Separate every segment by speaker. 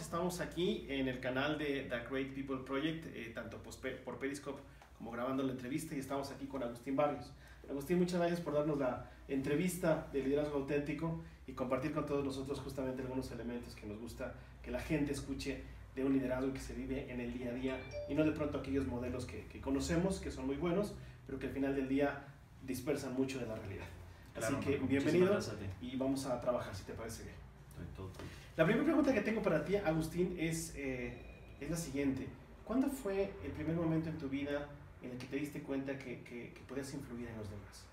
Speaker 1: Estamos aquí en el canal de The Great People Project, tanto por Periscope como grabando la entrevista, y estamos aquí con Agustín Barrios. Agustín, muchas gracias por darnos la entrevista de liderazgo auténtico y compartir con todos nosotros justamente algunos elementos que nos gusta que la gente escuche de un liderazgo que se vive en el día a día y no de pronto aquellos modelos que conocemos, que son muy buenos, pero que al final del día dispersan mucho de la realidad.
Speaker 2: Claro,
Speaker 1: así que bienvenido y vamos a trabajar, si te parece bien. La primera pregunta que tengo para ti, Agustín, es la siguiente. ¿Cuándo fue el primer momento en tu vida en el que te diste cuenta que podías influir en los demás?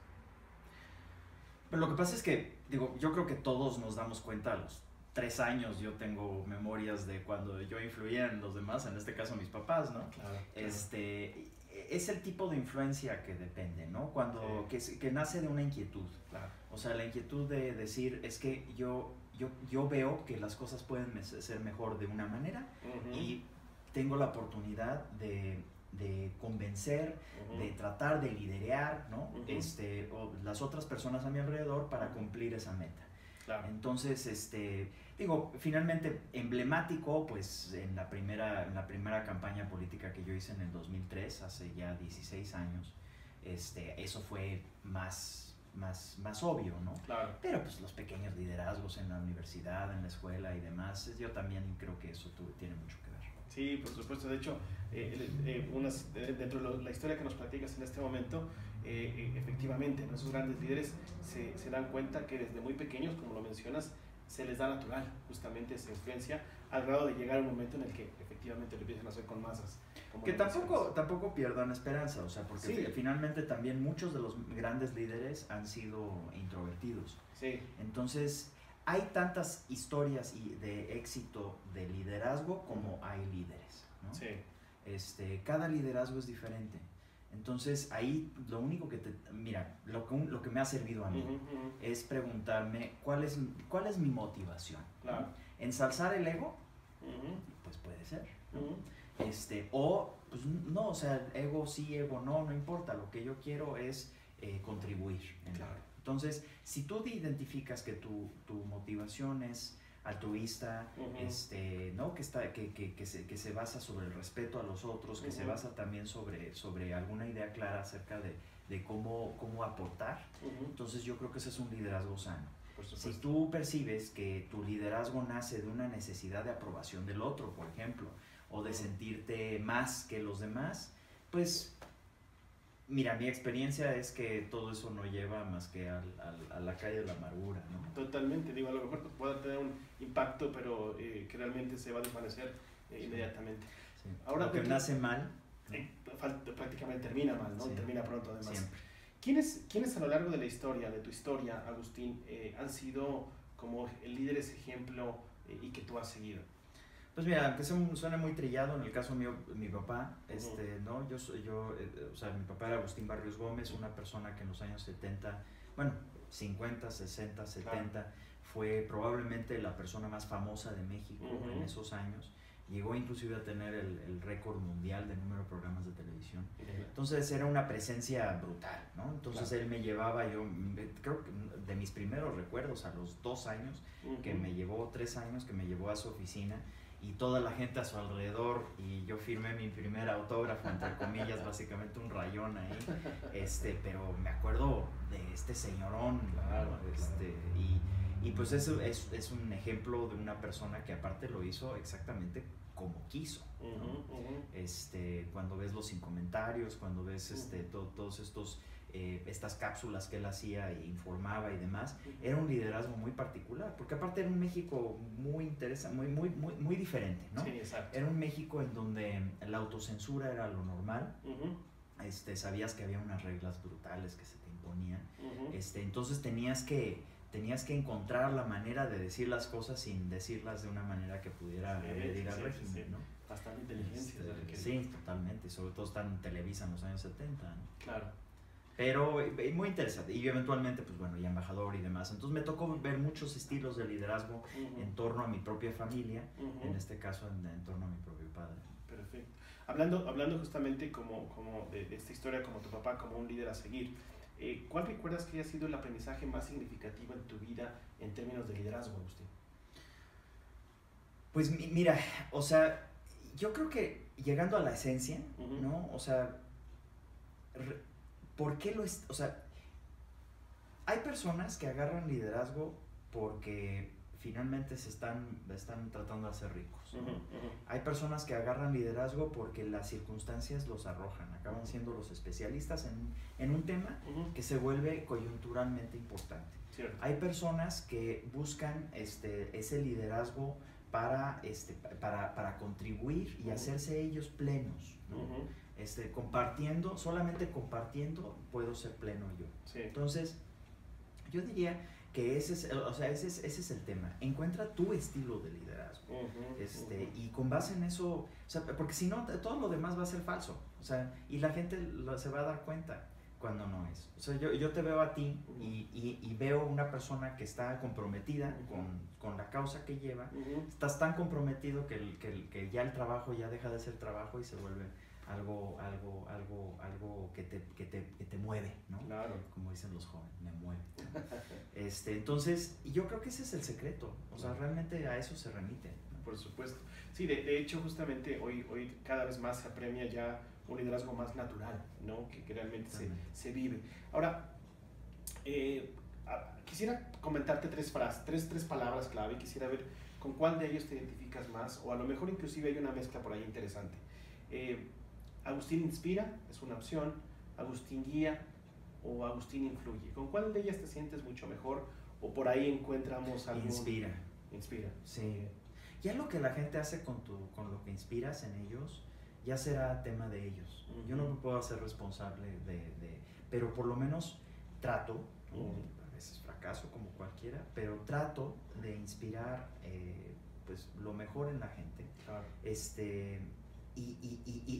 Speaker 2: Pero lo que pasa es que, yo creo que todos nos damos cuenta a los 3 años. Yo tengo memorias de cuando yo influía en los demás, en este caso mis papás, ¿no?
Speaker 1: Claro.
Speaker 2: Es el tipo de influencia que depende, ¿no? Cuando, sí, que nace de una inquietud.
Speaker 1: Claro.
Speaker 2: O sea, la inquietud de decir, es que yo veo que las cosas pueden ser mejor de una manera, y tengo la oportunidad de convencer, de tratar de liderear, ¿no? O las otras personas a mi alrededor para cumplir esa meta.
Speaker 1: Claro.
Speaker 2: Entonces, finalmente emblemático, pues en la primera campaña política que yo hice en el 2003, hace ya 16 años, eso fue más obvio, ¿no?
Speaker 1: Claro.
Speaker 2: Pero pues los pequeños liderazgos en la universidad, en la escuela y demás, yo también creo que eso tiene mucho que ver.
Speaker 1: Sí, por supuesto. De hecho, dentro de la historia que nos platicas en este momento, efectivamente, esos grandes líderes se dan cuenta que desde muy pequeños, como lo mencionas, se les da natural justamente esa influencia, al grado de llegar a un momento en el que efectivamente lo empiezan a hacer con masas.
Speaker 2: Que tampoco pierdan esperanza, o sea, porque
Speaker 1: sí,
Speaker 2: finalmente también muchos de los grandes líderes han sido introvertidos.
Speaker 1: Sí.
Speaker 2: Entonces, hay tantas historias de éxito de liderazgo como hay líderes, ¿no?
Speaker 1: Sí.
Speaker 2: Cada liderazgo es diferente. Entonces, ahí lo único que lo que me ha servido a mí es preguntarme cuál es mi motivación.
Speaker 1: Claro.
Speaker 2: ¿Ensalzar el ego? Pues puede ser, ¿no? O pues no, o sea, ego sí, ego no importa. Lo que yo quiero es contribuir.
Speaker 1: Claro.
Speaker 2: Entonces, si tú identificas que tu motivación es altruista, ¿no? que se basa sobre el respeto a los otros, que se basa también sobre alguna idea clara acerca de cómo aportar, entonces yo creo que ese es un liderazgo sano. Si tú percibes que tu liderazgo nace de una necesidad de aprobación del otro, por ejemplo, o de sentirte más que los demás, pues mira, mi experiencia es que todo eso no lleva más que a la calle de la amargura, ¿no?
Speaker 1: Totalmente, a lo mejor puede tener un impacto, pero que realmente se va a desvanecer inmediatamente.
Speaker 2: Sí.
Speaker 1: Ahora,
Speaker 2: lo que nace mal,
Speaker 1: prácticamente termina mal, ¿no?
Speaker 2: Sí.
Speaker 1: Termina pronto, además.
Speaker 2: Siempre.
Speaker 1: ¿Quiénes a lo largo de la historia, de tu historia, Agustín, han sido como líderes ejemplo y que tú has seguido?
Speaker 2: Pues mira, aunque suene muy trillado, en el caso mío, mi papá, ¿no? O sea, mi papá era Agustín Barrios Gómez, una persona que en los años 70, 50, 60, 70, claro, fue probablemente la persona más famosa de México en esos años. Llegó inclusive a tener el récord mundial de número de programas de televisión. Entonces era una presencia brutal, ¿no? Entonces claro, él me llevaba, yo creo que de mis primeros recuerdos, a los 2 años, que me llevó, 3 años, que me llevó a su oficina, y toda la gente a su alrededor, y yo firmé mi primer autógrafo, entre comillas, básicamente un rayón ahí, pero me acuerdo de este señorón,
Speaker 1: claro,
Speaker 2: y pues eso es un ejemplo de una persona que aparte lo hizo exactamente como quiso, ¿no? Cuando ves los sin comentarios, cuando ves todos estos estas cápsulas que él hacía e informaba y demás, era un liderazgo muy particular, porque aparte era un México muy interesante, muy diferente, ¿no?
Speaker 1: Sí, exacto.
Speaker 2: Era un México en donde la autocensura era lo normal, sabías que había unas reglas brutales que se te imponían, entonces tenías que encontrar la manera de decir las cosas sin decirlas de una manera que pudiera agredir al régimen, ¿no?
Speaker 1: Bastante inteligencia.
Speaker 2: Sí, totalmente, sobre todo está en Televisa en los años 70, ¿no?
Speaker 1: Claro.
Speaker 2: Pero muy interesante. Y eventualmente, pues bueno, y embajador y demás. Entonces me tocó ver muchos estilos de liderazgo en torno a mi propia familia, en este caso en torno a mi propio padre.
Speaker 1: Perfecto. Hablando justamente como de esta historia, como tu papá, como un líder a seguir, ¿cuál recuerdas que haya sido el aprendizaje más significativo en tu vida en términos de liderazgo, Agustín?
Speaker 2: Pues mira, o sea, yo creo que llegando a la esencia, ¿no? O sea, ¿por qué o sea, hay personas que agarran liderazgo porque finalmente están tratando de ser ricos, ¿no? Hay personas que agarran liderazgo porque las circunstancias los arrojan, acaban siendo los especialistas en un tema que se vuelve coyunturalmente importante.
Speaker 1: Cierto.
Speaker 2: Hay personas que buscan ese liderazgo para contribuir y hacerse ellos plenos, ¿no? Solamente compartiendo puedo ser pleno yo.
Speaker 1: Sí.
Speaker 2: Entonces, yo diría que ese es el tema. Encuentra tu estilo de liderazgo. Y con base en eso, o sea, porque si no, todo lo demás va a ser falso. O sea, y la gente se va a dar cuenta cuando no es. O sea, yo te veo a ti y veo una persona que está comprometida con la causa que lleva. Estás tan comprometido que ya el trabajo ya deja de ser trabajo y se vuelve algo que te mueve, ¿no?
Speaker 1: Claro.
Speaker 2: Como dicen los jóvenes, me mueve. Entonces, yo creo que ese es el secreto. O sea, realmente a eso se remite, ¿no?
Speaker 1: Por supuesto. Sí, de hecho, justamente hoy cada vez más se apremia ya un liderazgo más natural, ¿no? Que realmente se vive. Ahora, quisiera comentarte tres palabras clave. Quisiera ver con cuál de ellos te identificas más, o a lo mejor inclusive hay una mezcla por ahí interesante. Agustín inspira, es una opción. Agustín guía o Agustín influye. ¿Con cuál de ellas te sientes mucho mejor? O por ahí encontramos algo.
Speaker 2: Inspira.
Speaker 1: Sí.
Speaker 2: Ya lo que la gente hace con lo que inspiras en ellos, ya será tema de ellos. Yo no me puedo hacer responsable pero por lo menos trato, a veces fracaso como cualquiera, pero trato de inspirar pues lo mejor en la gente.
Speaker 1: Claro.
Speaker 2: E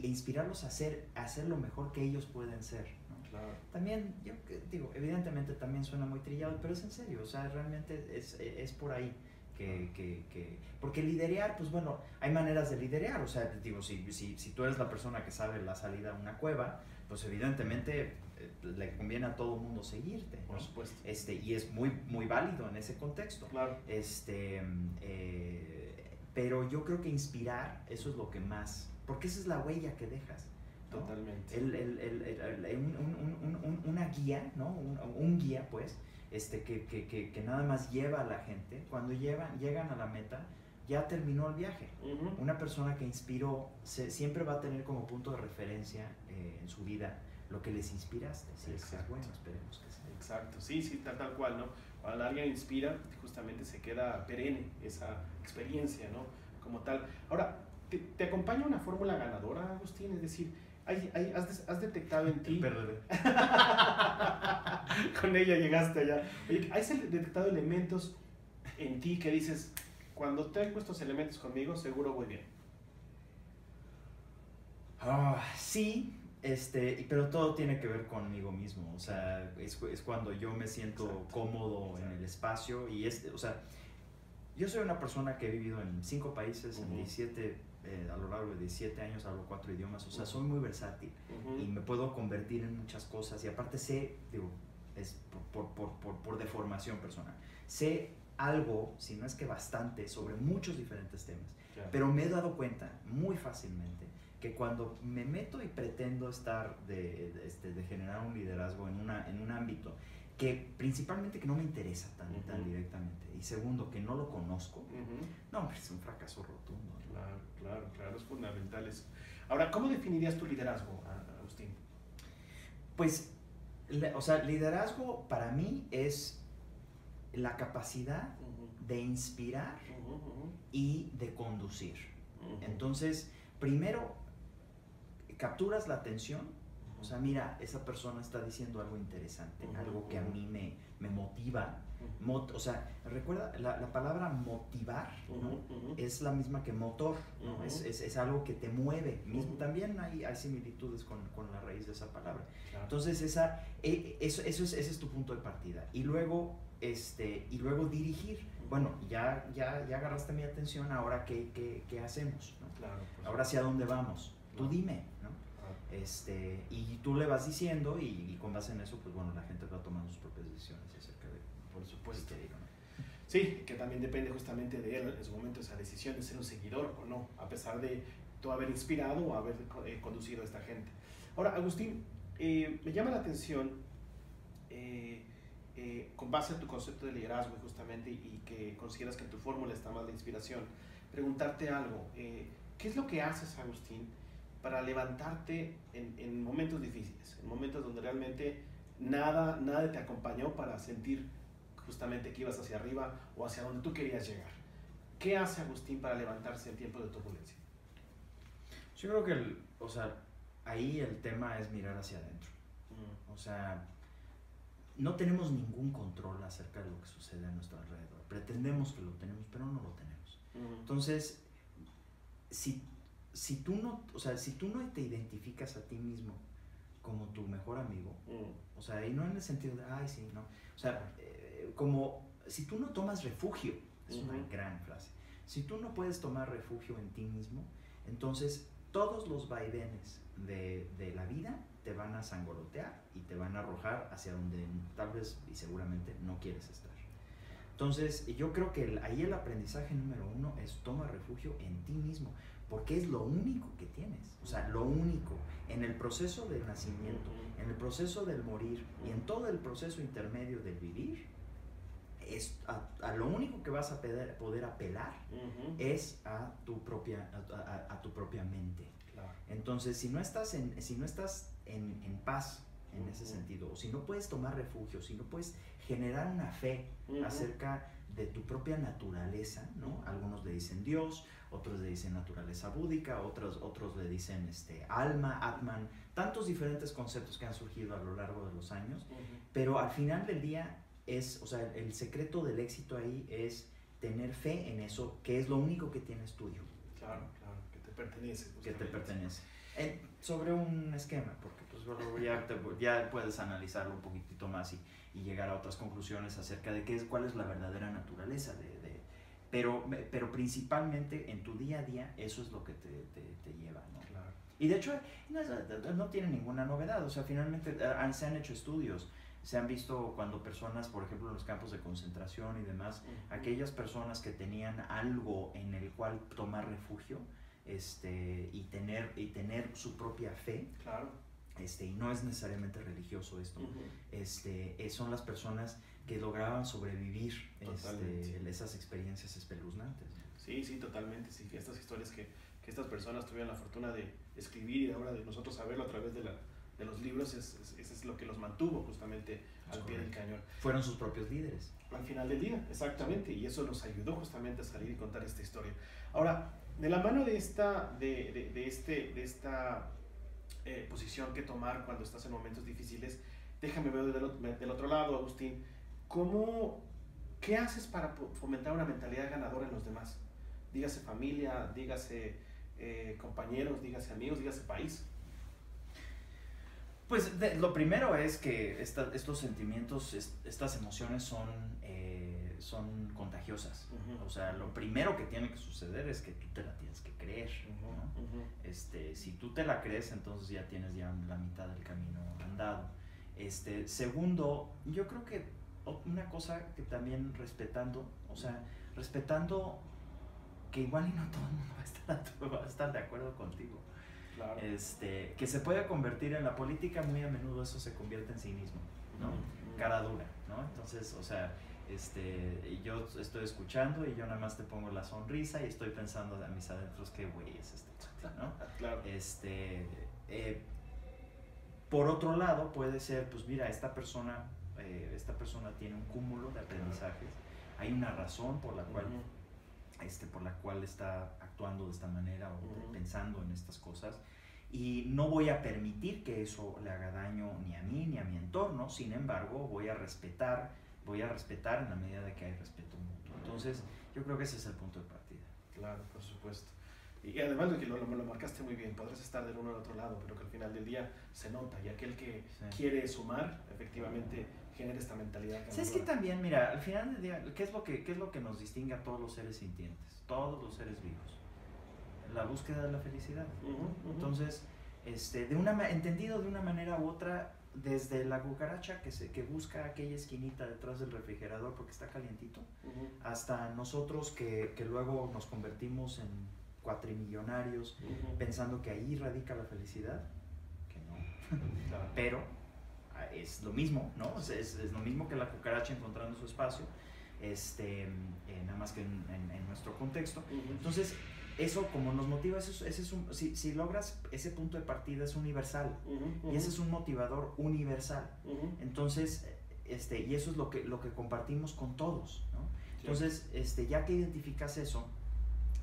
Speaker 2: inspirarlos a hacer lo mejor que ellos pueden ser, ¿no?
Speaker 1: Claro.
Speaker 2: También, yo digo, evidentemente también suena muy trillado, pero es en serio, o sea, realmente es por ahí. Porque liderear, pues bueno, hay maneras de liderear, o sea, digo, si tú eres la persona que sabe la salida a una cueva, pues evidentemente le conviene a todo el mundo seguirte, ¿no?
Speaker 1: Por supuesto.
Speaker 2: Y es muy, muy válido en ese contexto.
Speaker 1: Claro.
Speaker 2: Pero yo creo que inspirar, eso es lo que más, porque esa es la huella que dejas, ¿no?
Speaker 1: Totalmente.
Speaker 2: Una guía, ¿no? Un guía, pues, que nada más lleva a la gente, cuando llegan a la meta, ya terminó el viaje. Una persona que inspiró siempre va a tener como punto de referencia en su vida lo que les inspiraste. Si es bueno, esperemos que sea.
Speaker 1: Exacto, sí, tal cual, ¿no? Cuando alguien inspira, justamente se queda perenne esa experiencia, ¿no? Como tal. Ahora, ¿te acompaña una fórmula ganadora, Agustín? Es decir, ¿has detectado en ti?
Speaker 2: Perdón.
Speaker 1: Con ella llegaste allá. Oye, ¿has detectado elementos en ti que dices, cuando tengo estos elementos conmigo, seguro voy bien?
Speaker 2: Sí, pero todo tiene que ver conmigo mismo. O sea, es cuando yo me siento cómodo en el espacio. Y o sea, yo soy una persona que he vivido en 5 países, en 17 a lo largo de 17 años hablo 4 idiomas, o sea, soy muy versátil y me puedo convertir en muchas cosas y aparte sé, digo, es por deformación personal, sé algo, si no es que bastante, sobre muchos diferentes temas, pero me he dado cuenta muy fácilmente que cuando me meto y pretendo estar de generar un liderazgo en un ámbito que principalmente que no me interesa tan directamente y segundo que no lo conozco, no, hombre, es un fracaso rotundo.
Speaker 1: Claro, es fundamental eso. Ahora, ¿cómo definirías tu liderazgo, Agustín?
Speaker 2: Pues, o sea, liderazgo para mí es la capacidad de inspirar y de conducir. Entonces, primero capturas la atención O sea, mira, esa persona está diciendo algo interesante, algo que a mí me motiva. O sea, recuerda, la palabra motivar, ¿no? Es la misma que motor, ¿no? Es algo que te mueve. También hay similitudes con la raíz de esa palabra. Claro. Entonces, ese es tu punto de partida. Y luego dirigir. Bueno, ya agarraste mi atención, ahora ¿qué hacemos? ¿No? Claro, pues, ahora hacia dónde vamos. Tú dime, ¿no? Y tú le vas diciendo y con base en eso, pues bueno, la gente va tomando sus propias decisiones acerca de,
Speaker 1: por supuesto.
Speaker 2: ¿no?
Speaker 1: Sí, que también depende justamente de él en su momento esa decisión de ser un seguidor o no, a pesar de tú haber inspirado o haber conducido a esta gente. Ahora, Agustín, me llama la atención, con base a tu concepto de liderazgo justamente y que consideras que en tu fórmula está más la inspiración, preguntarte algo. ¿Qué es lo que haces, Agustín, para levantarte en momentos difíciles, en momentos donde realmente nada te acompañó para sentir justamente que ibas hacia arriba o hacia donde tú querías llegar? ¿Qué hace Agustín para levantarse en tiempos de turbulencia?
Speaker 2: Yo creo que, ahí el tema es mirar hacia adentro. O sea, no tenemos ningún control acerca de lo que sucede a nuestro alrededor. Pretendemos que lo tenemos, pero no lo tenemos. Entonces, si tú no te identificas a ti mismo como tu mejor amigo, o sea, y no en el sentido de, ay, sí, no, o sea, como si tú no tomas refugio, es una gran frase, si tú no puedes tomar refugio en ti mismo, entonces todos los vaivenes de la vida te van a sangolotear y te van a arrojar hacia donde tal vez y seguramente no quieres estar. Entonces, yo creo que ahí el aprendizaje número 1 es toma refugio en ti mismo, porque es lo único que tienes, o sea, lo único. En el proceso del nacimiento, en el proceso del morir y en todo el proceso intermedio del vivir, es a lo único que vas a poder apelar es a tu propia mente. Claro. Entonces, si no estás en paz en ese sentido, o si no puedes tomar refugio, si no puedes generar una fe acerca de tu propia naturaleza, ¿no? Algunos le dicen Dios, otros le dicen naturaleza búdica, otros le dicen alma, Atman, tantos diferentes conceptos que han surgido a lo largo de los años, pero al final del día el secreto del éxito ahí es tener fe en eso, que es lo único que tienes tuyo.
Speaker 1: Claro, que te pertenece.
Speaker 2: Que te pertenece. Sobre un esquema, porque pues luego ya puedes analizarlo un poquitito más y llegar a otras conclusiones acerca de cuál es la verdadera naturaleza pero principalmente en tu día a día eso es lo que te lleva, ¿no? Claro. Y de hecho no tiene ninguna novedad, o sea, finalmente se han hecho estudios, se han visto cuando personas, por ejemplo, en los campos de concentración y demás, aquellas personas que tenían algo en el cual tomar refugio, y tener su propia fe, claro, y no es necesariamente religioso esto, son las personas que lograban sobrevivir esas experiencias espeluznantes.
Speaker 1: Sí, totalmente, sí, estas historias que estas personas tuvieron la fortuna de escribir y ahora de nosotros saberlo a través de los libros, es lo que los mantuvo justamente al pie del cañón.
Speaker 2: Fueron sus propios líderes.
Speaker 1: Al final del día, exactamente, y eso nos ayudó justamente a salir y contar esta historia. Ahora, de la mano de esta posición que tomar cuando estás en momentos difíciles, déjame ver del otro lado, Agustín, ¿qué haces para fomentar una mentalidad ganadora en los demás? Dígase familia, dígase compañeros, dígase amigos, dígase país.
Speaker 2: Pues lo primero es que estos sentimientos, estas emociones son contagiosas. O sea, lo primero que tiene que suceder es que tú te la tienes que creer, ¿no? Si tú te la crees, entonces ya tienes la mitad del camino andado. Segundo, yo creo que una cosa que también respetando que igual y no todo el mundo va a estar de acuerdo contigo. Claro. Que se puede convertir en la política, muy a menudo eso se convierte en cinismo, ¿no? Cara dura, ¿no? Entonces, o sea, yo estoy escuchando y yo nada más te pongo la sonrisa y estoy pensando a mis adentros qué güey es ¿no?
Speaker 1: Claro.
Speaker 2: Por otro lado, puede ser, pues mira, esta persona tiene un cúmulo de aprendizajes, hay una razón por la cual está actuando de esta manera o pensando en estas cosas, y no voy a permitir que eso le haga daño ni a mí ni a mi entorno. Sin embargo, voy a respetar en la medida de que hay respeto mutuo. Entonces, yo creo que ese es el punto de partida.
Speaker 1: Claro, por supuesto. Y además de que lo marcaste muy bien, podrás estar del uno al otro lado, pero que al final del día se nota, y aquel que quiere sumar, efectivamente genera esta mentalidad.
Speaker 2: Es que también, mira, al final del día, ¿qué es lo que nos distingue a todos los seres sintientes, todos los seres vivos? La búsqueda de la felicidad. Entonces, entendido de una manera u otra, desde la cucaracha que busca aquella esquinita detrás del refrigerador porque está calientito, hasta nosotros que luego nos convertimos en cuatrimillonarios pensando que ahí radica la felicidad, que no. Claro. Pero es lo mismo, ¿no? Es lo mismo que la cucaracha encontrando su espacio, nada más que en nuestro contexto. Entonces, eso como nos motiva, si logras ese punto de partida es universal, y ese es un motivador universal. Entonces, y eso es lo que compartimos con todos, ¿no? Entonces, ya que identificas eso,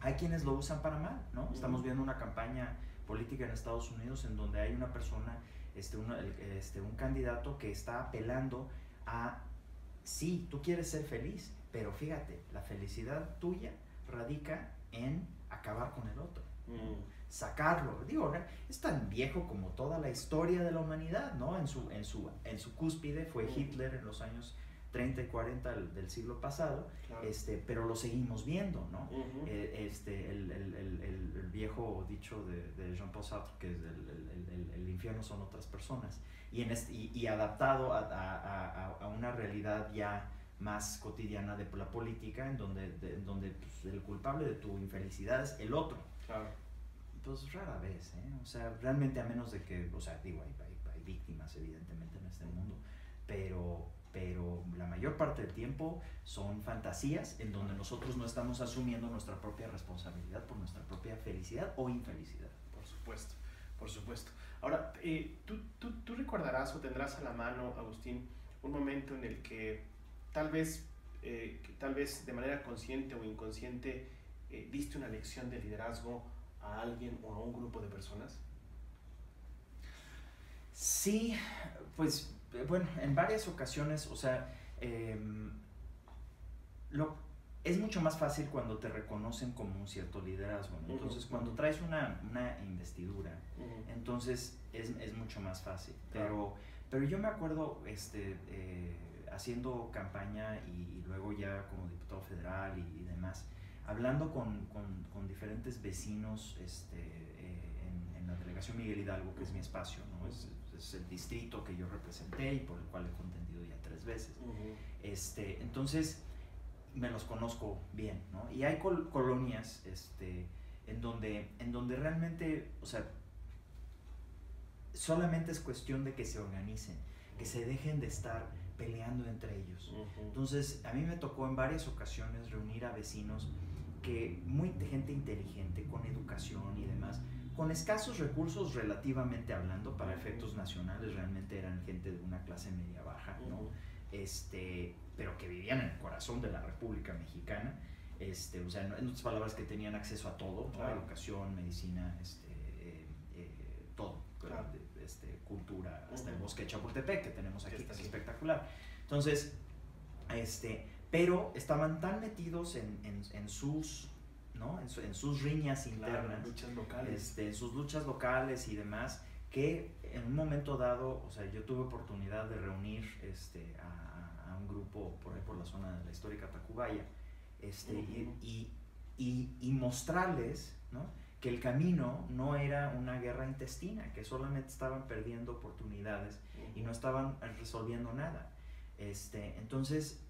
Speaker 2: hay quienes lo usan para mal, ¿no? Estamos viendo una campaña política en Estados Unidos en donde hay una persona, un candidato que está apelando a, sí, tú quieres ser feliz, pero fíjate, la felicidad tuya radica en acabar con el otro, sacarlo. Digo, es tan viejo como toda la historia de la humanidad, ¿no? En su cúspide fue Hitler en los años 30 y 40 del siglo pasado, claro. Pero lo seguimos viendo, ¿no? El viejo dicho de Jean-Paul Sartre, que es el infierno son otras personas, y adaptado a una realidad ya más cotidiana de la política, en donde pues, el culpable de tu infelicidad es el otro. Claro. Pues rara vez, ¿eh? O sea, realmente, a menos de que, o sea, digo, hay víctimas evidentemente en este mundo, pero la mayor parte del tiempo son fantasías en donde nosotros no estamos asumiendo nuestra propia responsabilidad por nuestra propia felicidad o infelicidad.
Speaker 1: Por supuesto, por supuesto. Ahora, ¿tú recordarás o tendrás a la mano, Agustín, un momento en el que tal vez de manera consciente o inconsciente diste una lección de liderazgo a alguien o a un grupo de personas?
Speaker 2: Sí, pues bueno, en varias ocasiones, o sea, es mucho más fácil cuando te reconocen como un cierto liderazgo, ¿no? Entonces, cuando traes una investidura, entonces es mucho más fácil. Pero yo me acuerdo haciendo campaña y luego ya como diputado federal y demás, hablando con diferentes vecinos en la delegación Miguel Hidalgo, que es mi espacio, ¿no? Es el distrito que yo representé y por el cual he contendido ya 3 veces. Entonces, me los conozco bien, ¿no? Y hay colonias en donde realmente, o sea, solamente es cuestión de que se organicen, que se dejen de estar peleando entre ellos. Entonces, a mí me tocó en varias ocasiones reunir a vecinos gente inteligente, con educación y demás, con escasos recursos relativamente hablando, para efectos nacionales realmente eran gente de una clase media baja, ¿no? Pero que vivían en el corazón de la República Mexicana, o sea, en otras palabras, que tenían acceso a todo, ¿no? Educación, medicina, todo, claro. Cultura, hasta el bosque de Chapultepec que tenemos aquí, que es espectacular. Entonces, pero estaban tan metidos en sus, ¿no? en sus riñas internas,
Speaker 1: claro, luchas locales.
Speaker 2: En sus luchas locales y demás, que en un momento dado, o sea, yo tuve oportunidad de reunir a un grupo por ahí por la zona de la histórica Tacubaya, y mostrarles, ¿no? Que el camino no era una guerra intestina, que solamente estaban perdiendo oportunidades y no estaban resolviendo nada. Entonces,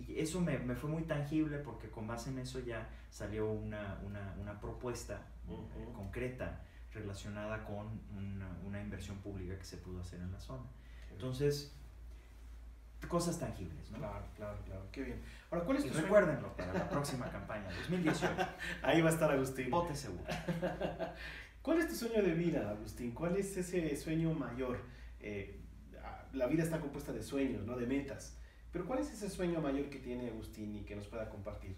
Speaker 2: eso me fue muy tangible, porque con base en eso ya salió una propuesta concreta relacionada con una inversión pública que se pudo hacer en la zona. Entonces, cosas tangibles, ¿no?
Speaker 1: Claro, qué bien. Ahora, ¿cuál es tu
Speaker 2: recuérdenlo para la próxima campaña, 2018.
Speaker 1: Ahí va a estar Agustín.
Speaker 2: Vote seguro.
Speaker 1: ¿Cuál es tu sueño de vida, Agustín? ¿Cuál es ese sueño mayor? La vida está compuesta de sueños, no de metas. Pero ¿cuál es ese sueño mayor que tiene Agustín y que nos pueda compartir?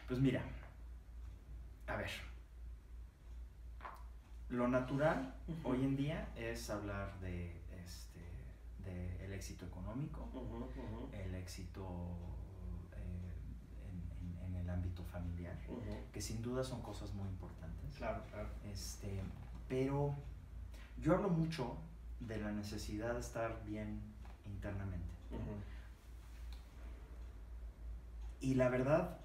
Speaker 2: Pues mira, a ver, Lo natural
Speaker 1: Ujú.
Speaker 2: hoy en día es hablar de el éxito económico, el éxito en el ámbito familiar, que sin duda son cosas muy importantes.
Speaker 1: Claro, claro.
Speaker 2: Pero yo hablo mucho de la necesidad de estar bien internamente. Y la verdad,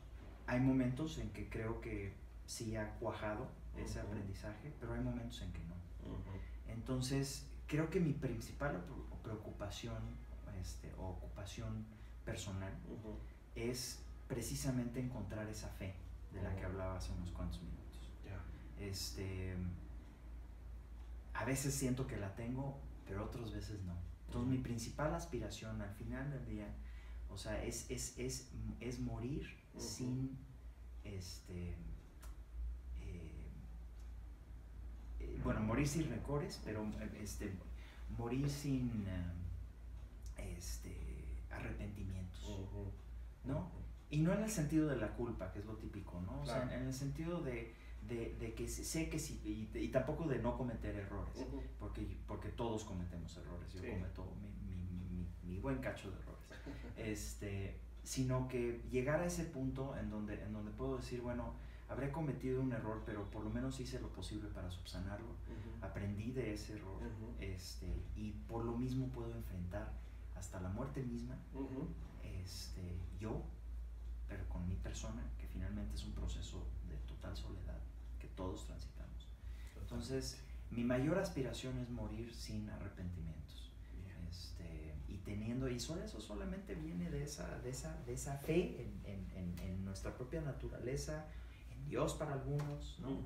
Speaker 2: hay momentos en que creo que sí ha cuajado ese aprendizaje, pero hay momentos en que no. Entonces, creo que mi principal preocupación o ocupación personal es precisamente encontrar esa fe de la que hablaba hace unos cuantos minutos.
Speaker 1: Yeah.
Speaker 2: A veces siento que la tengo, pero otras veces no. Entonces, mi principal aspiración al final del día, o sea, es morir sin bueno, morir sin rencores, pero morir sin arrepentimientos, ¿no? Y no en el sentido de la culpa, que es lo típico, ¿no? O
Speaker 1: Claro.
Speaker 2: sea, en el sentido de que sé que sí, y tampoco de no cometer errores, porque todos cometemos errores, yo cometo mi buen cacho de errores, sino que llegar a ese punto en donde puedo decir, bueno, habré cometido un error, pero por lo menos hice lo posible para subsanarlo, aprendí de ese error, y por lo mismo puedo enfrentar hasta la muerte misma, yo, pero con mi persona, que finalmente es un proceso de total soledad que todos transitamos. Entonces, mi mayor aspiración es morir sin arrepentimientos. Y eso solamente viene de esa fe en nuestra propia naturaleza, en Dios para algunos, ¿no?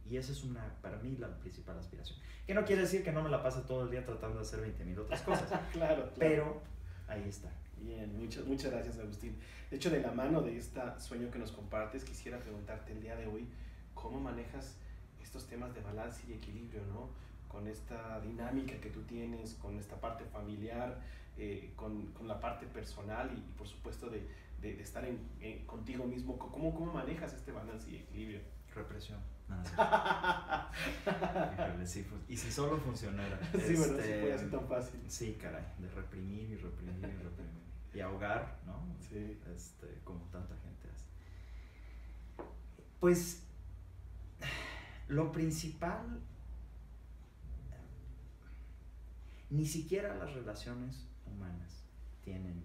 Speaker 2: Y esa es para mí la principal aspiración. Que no quiere decir que no me la pase todo el día tratando de hacer 20,000 otras cosas.
Speaker 1: Claro.
Speaker 2: Pero ahí está.
Speaker 1: Bien, muchas gracias, Agustín. De hecho, de la mano de este sueño que nos compartes, quisiera preguntarte el día de hoy, ¿cómo manejas estos temas de balance y equilibrio, ¿no? Con esta dinámica que tú tienes, con esta parte familiar, con la parte personal y por supuesto de estar contigo mismo. ¿Cómo manejas este balance y equilibrio?
Speaker 2: Represión. Híjole, sí, y si solo funcionara.
Speaker 1: Sí, bueno, si fuera así tan fácil.
Speaker 2: Sí, caray, de reprimir. Y ahogar, ¿no?
Speaker 1: Sí.
Speaker 2: Como tanta gente hace. Pues, lo principal, ni siquiera las relaciones humanas tienen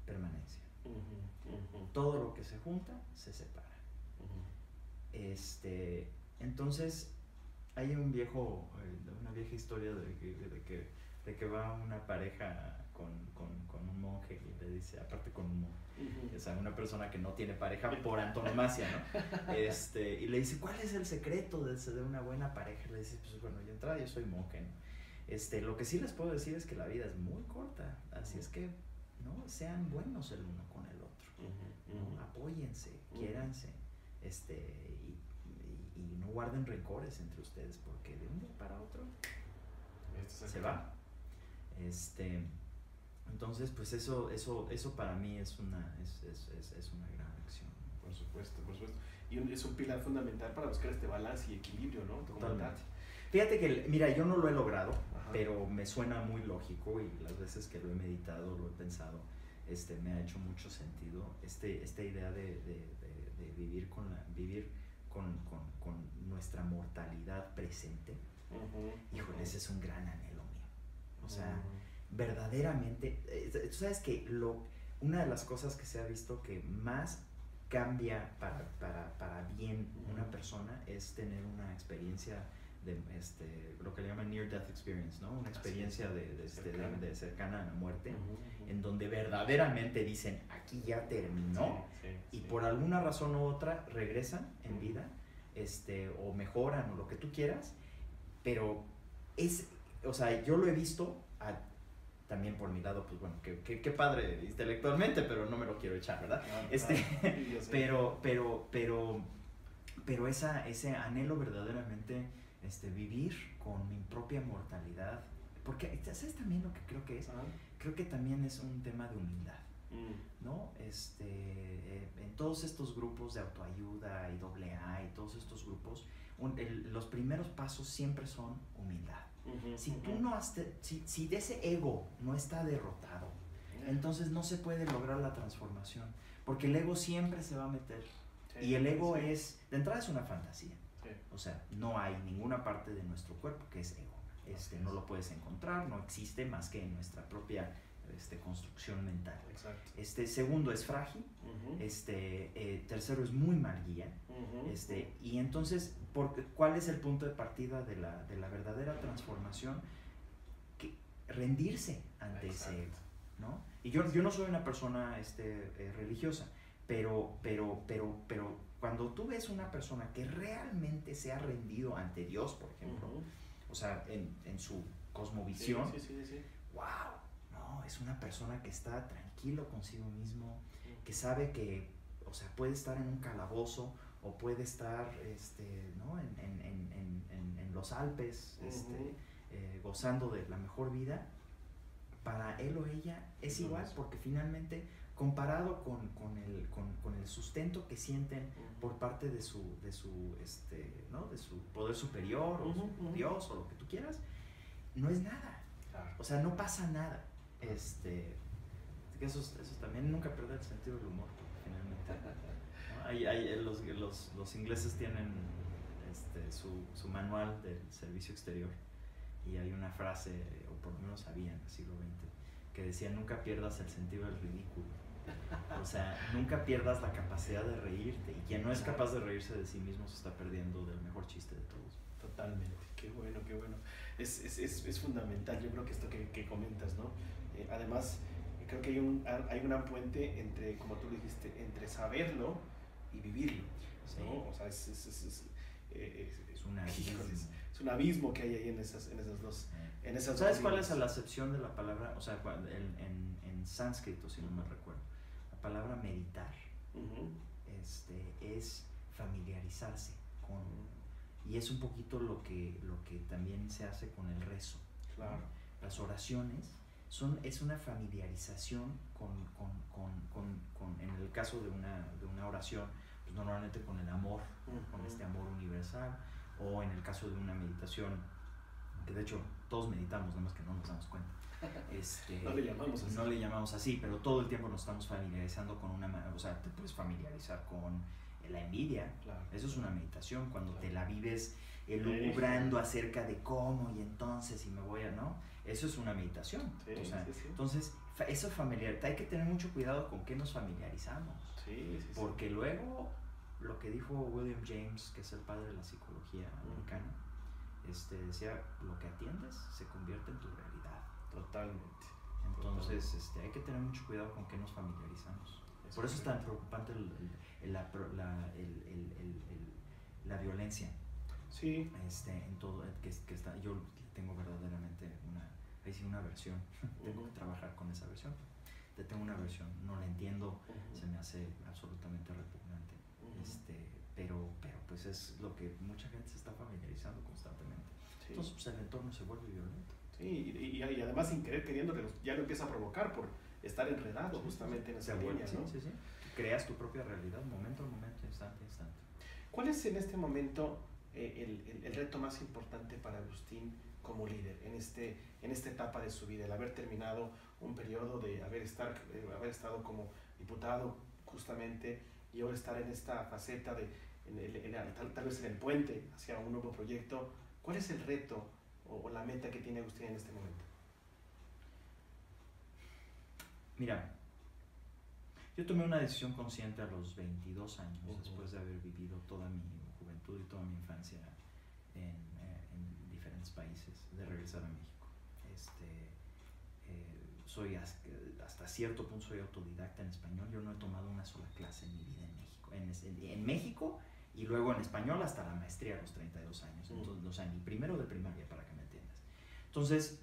Speaker 2: permanencia. Todo lo que se junta, se separa. Entonces, hay una vieja historia de que va una pareja con un monje y le dice, aparte con un monje, o sea, una persona que no tiene pareja por antonomasia, ¿no? Y le dice, ¿cuál es el secreto de una buena pareja? Le dice, pues bueno, yo soy monje, ¿no? Lo que sí les puedo decir es que la vida es muy corta, así es que, ¿no? Sean buenos el uno con el otro, ¿no? Apóyense, quiéranse, y no guarden rencores entre ustedes, porque de un día para otro se va. Entonces, pues eso para mí es una gran acción.
Speaker 1: Por supuesto. Y es un pilar fundamental para buscar este balance y equilibrio, ¿no?
Speaker 2: Totalmente. Fíjate que, mira, yo no lo he logrado, pero me suena muy lógico, y las veces que lo he meditado, lo he pensado, me ha hecho mucho sentido esta idea de vivir con nuestra mortalidad presente. Híjole, ese es un gran anhelo mío. O sea, verdaderamente, tú sabes que una de las cosas que se ha visto que más cambia para bien una persona es tener una experiencia de lo que le llaman near death experience, ¿no? Una experiencia de cercana a la muerte, en donde verdaderamente dicen, aquí ya terminó, y por alguna razón u otra regresan en vida, o mejoran o lo que tú quieras, pero o sea, yo lo he visto también por mi lado, pues bueno, qué padre intelectualmente, pero no me lo quiero echar, ¿verdad? Pero ese anhelo verdaderamente, vivir con mi propia mortalidad, porque ¿sabes también lo que creo que es? Creo que también es un tema de humildad. ¿no? En todos estos grupos de autoayuda y AA y todos estos grupos, los primeros pasos siempre son humildad. Si tú no si de ese ego no está derrotado, entonces no se puede lograr la transformación, porque el ego siempre se va a meter. Y el ego de entrada es una fantasía. O sea, no hay ninguna parte de nuestro cuerpo que es ego. No lo puedes encontrar, no existe más que en nuestra propia construcción mental.
Speaker 1: Exacto.
Speaker 2: Segundo, es frágil. Tercero, es muy mal guía. Y entonces, ¿cuál es el punto de partida de la verdadera transformación? Rendirse ante ese ego, ¿no? Y yo no soy una persona religiosa, pero cuando tú ves una persona que realmente se ha rendido ante Dios, por ejemplo, o sea, en su cosmovisión, wow, no, es una persona que está tranquilo consigo mismo, que sabe que, o sea, puede estar en un calabozo o puede estar, ¿no? en los Alpes, gozando de la mejor vida. Para él o ella es igual, porque finalmente, comparado con el sustento que sienten por parte de su ¿no? de su poder superior, o Dios, o lo que tú quieras, no es nada.
Speaker 1: Claro.
Speaker 2: O sea, no pasa nada. Eso también, nunca perder el sentido del humor, finalmente, ¿no? Los ingleses tienen su manual del servicio exterior, y hay una frase, o por lo menos había en el siglo XX, que decía: nunca pierdas el sentido del ridículo. O sea, nunca pierdas la capacidad de reírte, y quien no es capaz de reírse de sí mismo se está perdiendo del mejor chiste de todos.
Speaker 1: Totalmente, qué bueno, qué bueno. Es fundamental, yo creo que esto que comentas, ¿no? Además, creo que hay una puente entre, como tú dijiste, entre saberlo y vivirlo, ¿no? O sea, es un abismo que hay ahí en esas dos.
Speaker 2: ¿Sabes cuál es la acepción de la palabra? O sea, en sánscrito, si no me recuerdo, la palabra meditar es familiarizarse con, y es un poquito lo que también se hace con el rezo.
Speaker 1: Claro.
Speaker 2: Las oraciones es una familiarización en el caso de una oración, pues normalmente con el amor, con este amor universal, o en el caso de una meditación, que de hecho todos meditamos, nada más que no nos damos cuenta.
Speaker 1: No le llamamos así,
Speaker 2: pero todo el tiempo nos estamos familiarizando con o sea, te puedes familiarizar con la envidia.
Speaker 1: Claro.
Speaker 2: Eso es una meditación, cuando te la vives elucubrando acerca de cómo, y entonces, y me voy a, ¿no? Eso es una meditación. O sea, entonces, eso hay que tener mucho cuidado con qué nos familiarizamos. Porque luego, lo que dijo William James, que es el padre de la psicología americana, decía: lo que atiendes se convierte en tu realidad.
Speaker 1: Totalmente.
Speaker 2: Entonces, hay que tener mucho cuidado con qué nos familiarizamos. Por eso es tan preocupante la violencia.
Speaker 1: Sí.
Speaker 2: En todo, que está, yo tengo verdaderamente una aversión. Tengo que trabajar con esa aversión. Tengo una aversión, no la entiendo, se me hace absolutamente repugnante. Pero pues es lo que mucha gente se está familiarizando constantemente. Entonces, pues, el entorno se vuelve violento.
Speaker 1: Sí, y además, sin querer queriendo, ya lo empieza a provocar por estar enredado justamente en esa línea, ¿no?
Speaker 2: Sí. Creas tu propia realidad, momento a momento, instante a instante.
Speaker 1: ¿Cuál es en este momento el reto más importante para Agustín como líder en esta etapa de su vida, el haber terminado un periodo de haber estado como diputado justamente, y ahora estar en esta faceta tal vez en el puente hacia un nuevo proyecto? ¿Cuál es el reto o la meta que tiene Agustín en este momento?
Speaker 2: Mira, yo tomé una decisión consciente a los 22 años, después de haber vivido toda mi juventud y toda mi infancia en diferentes países, de regresar a México. Soy hasta cierto punto soy autodidacta en español. Yo no he tomado una sola clase en mi vida en México. En México, y luego en español hasta la maestría a los 32 años. Entonces, o sea, ni primero de primaria, para que me entiendas. Entonces,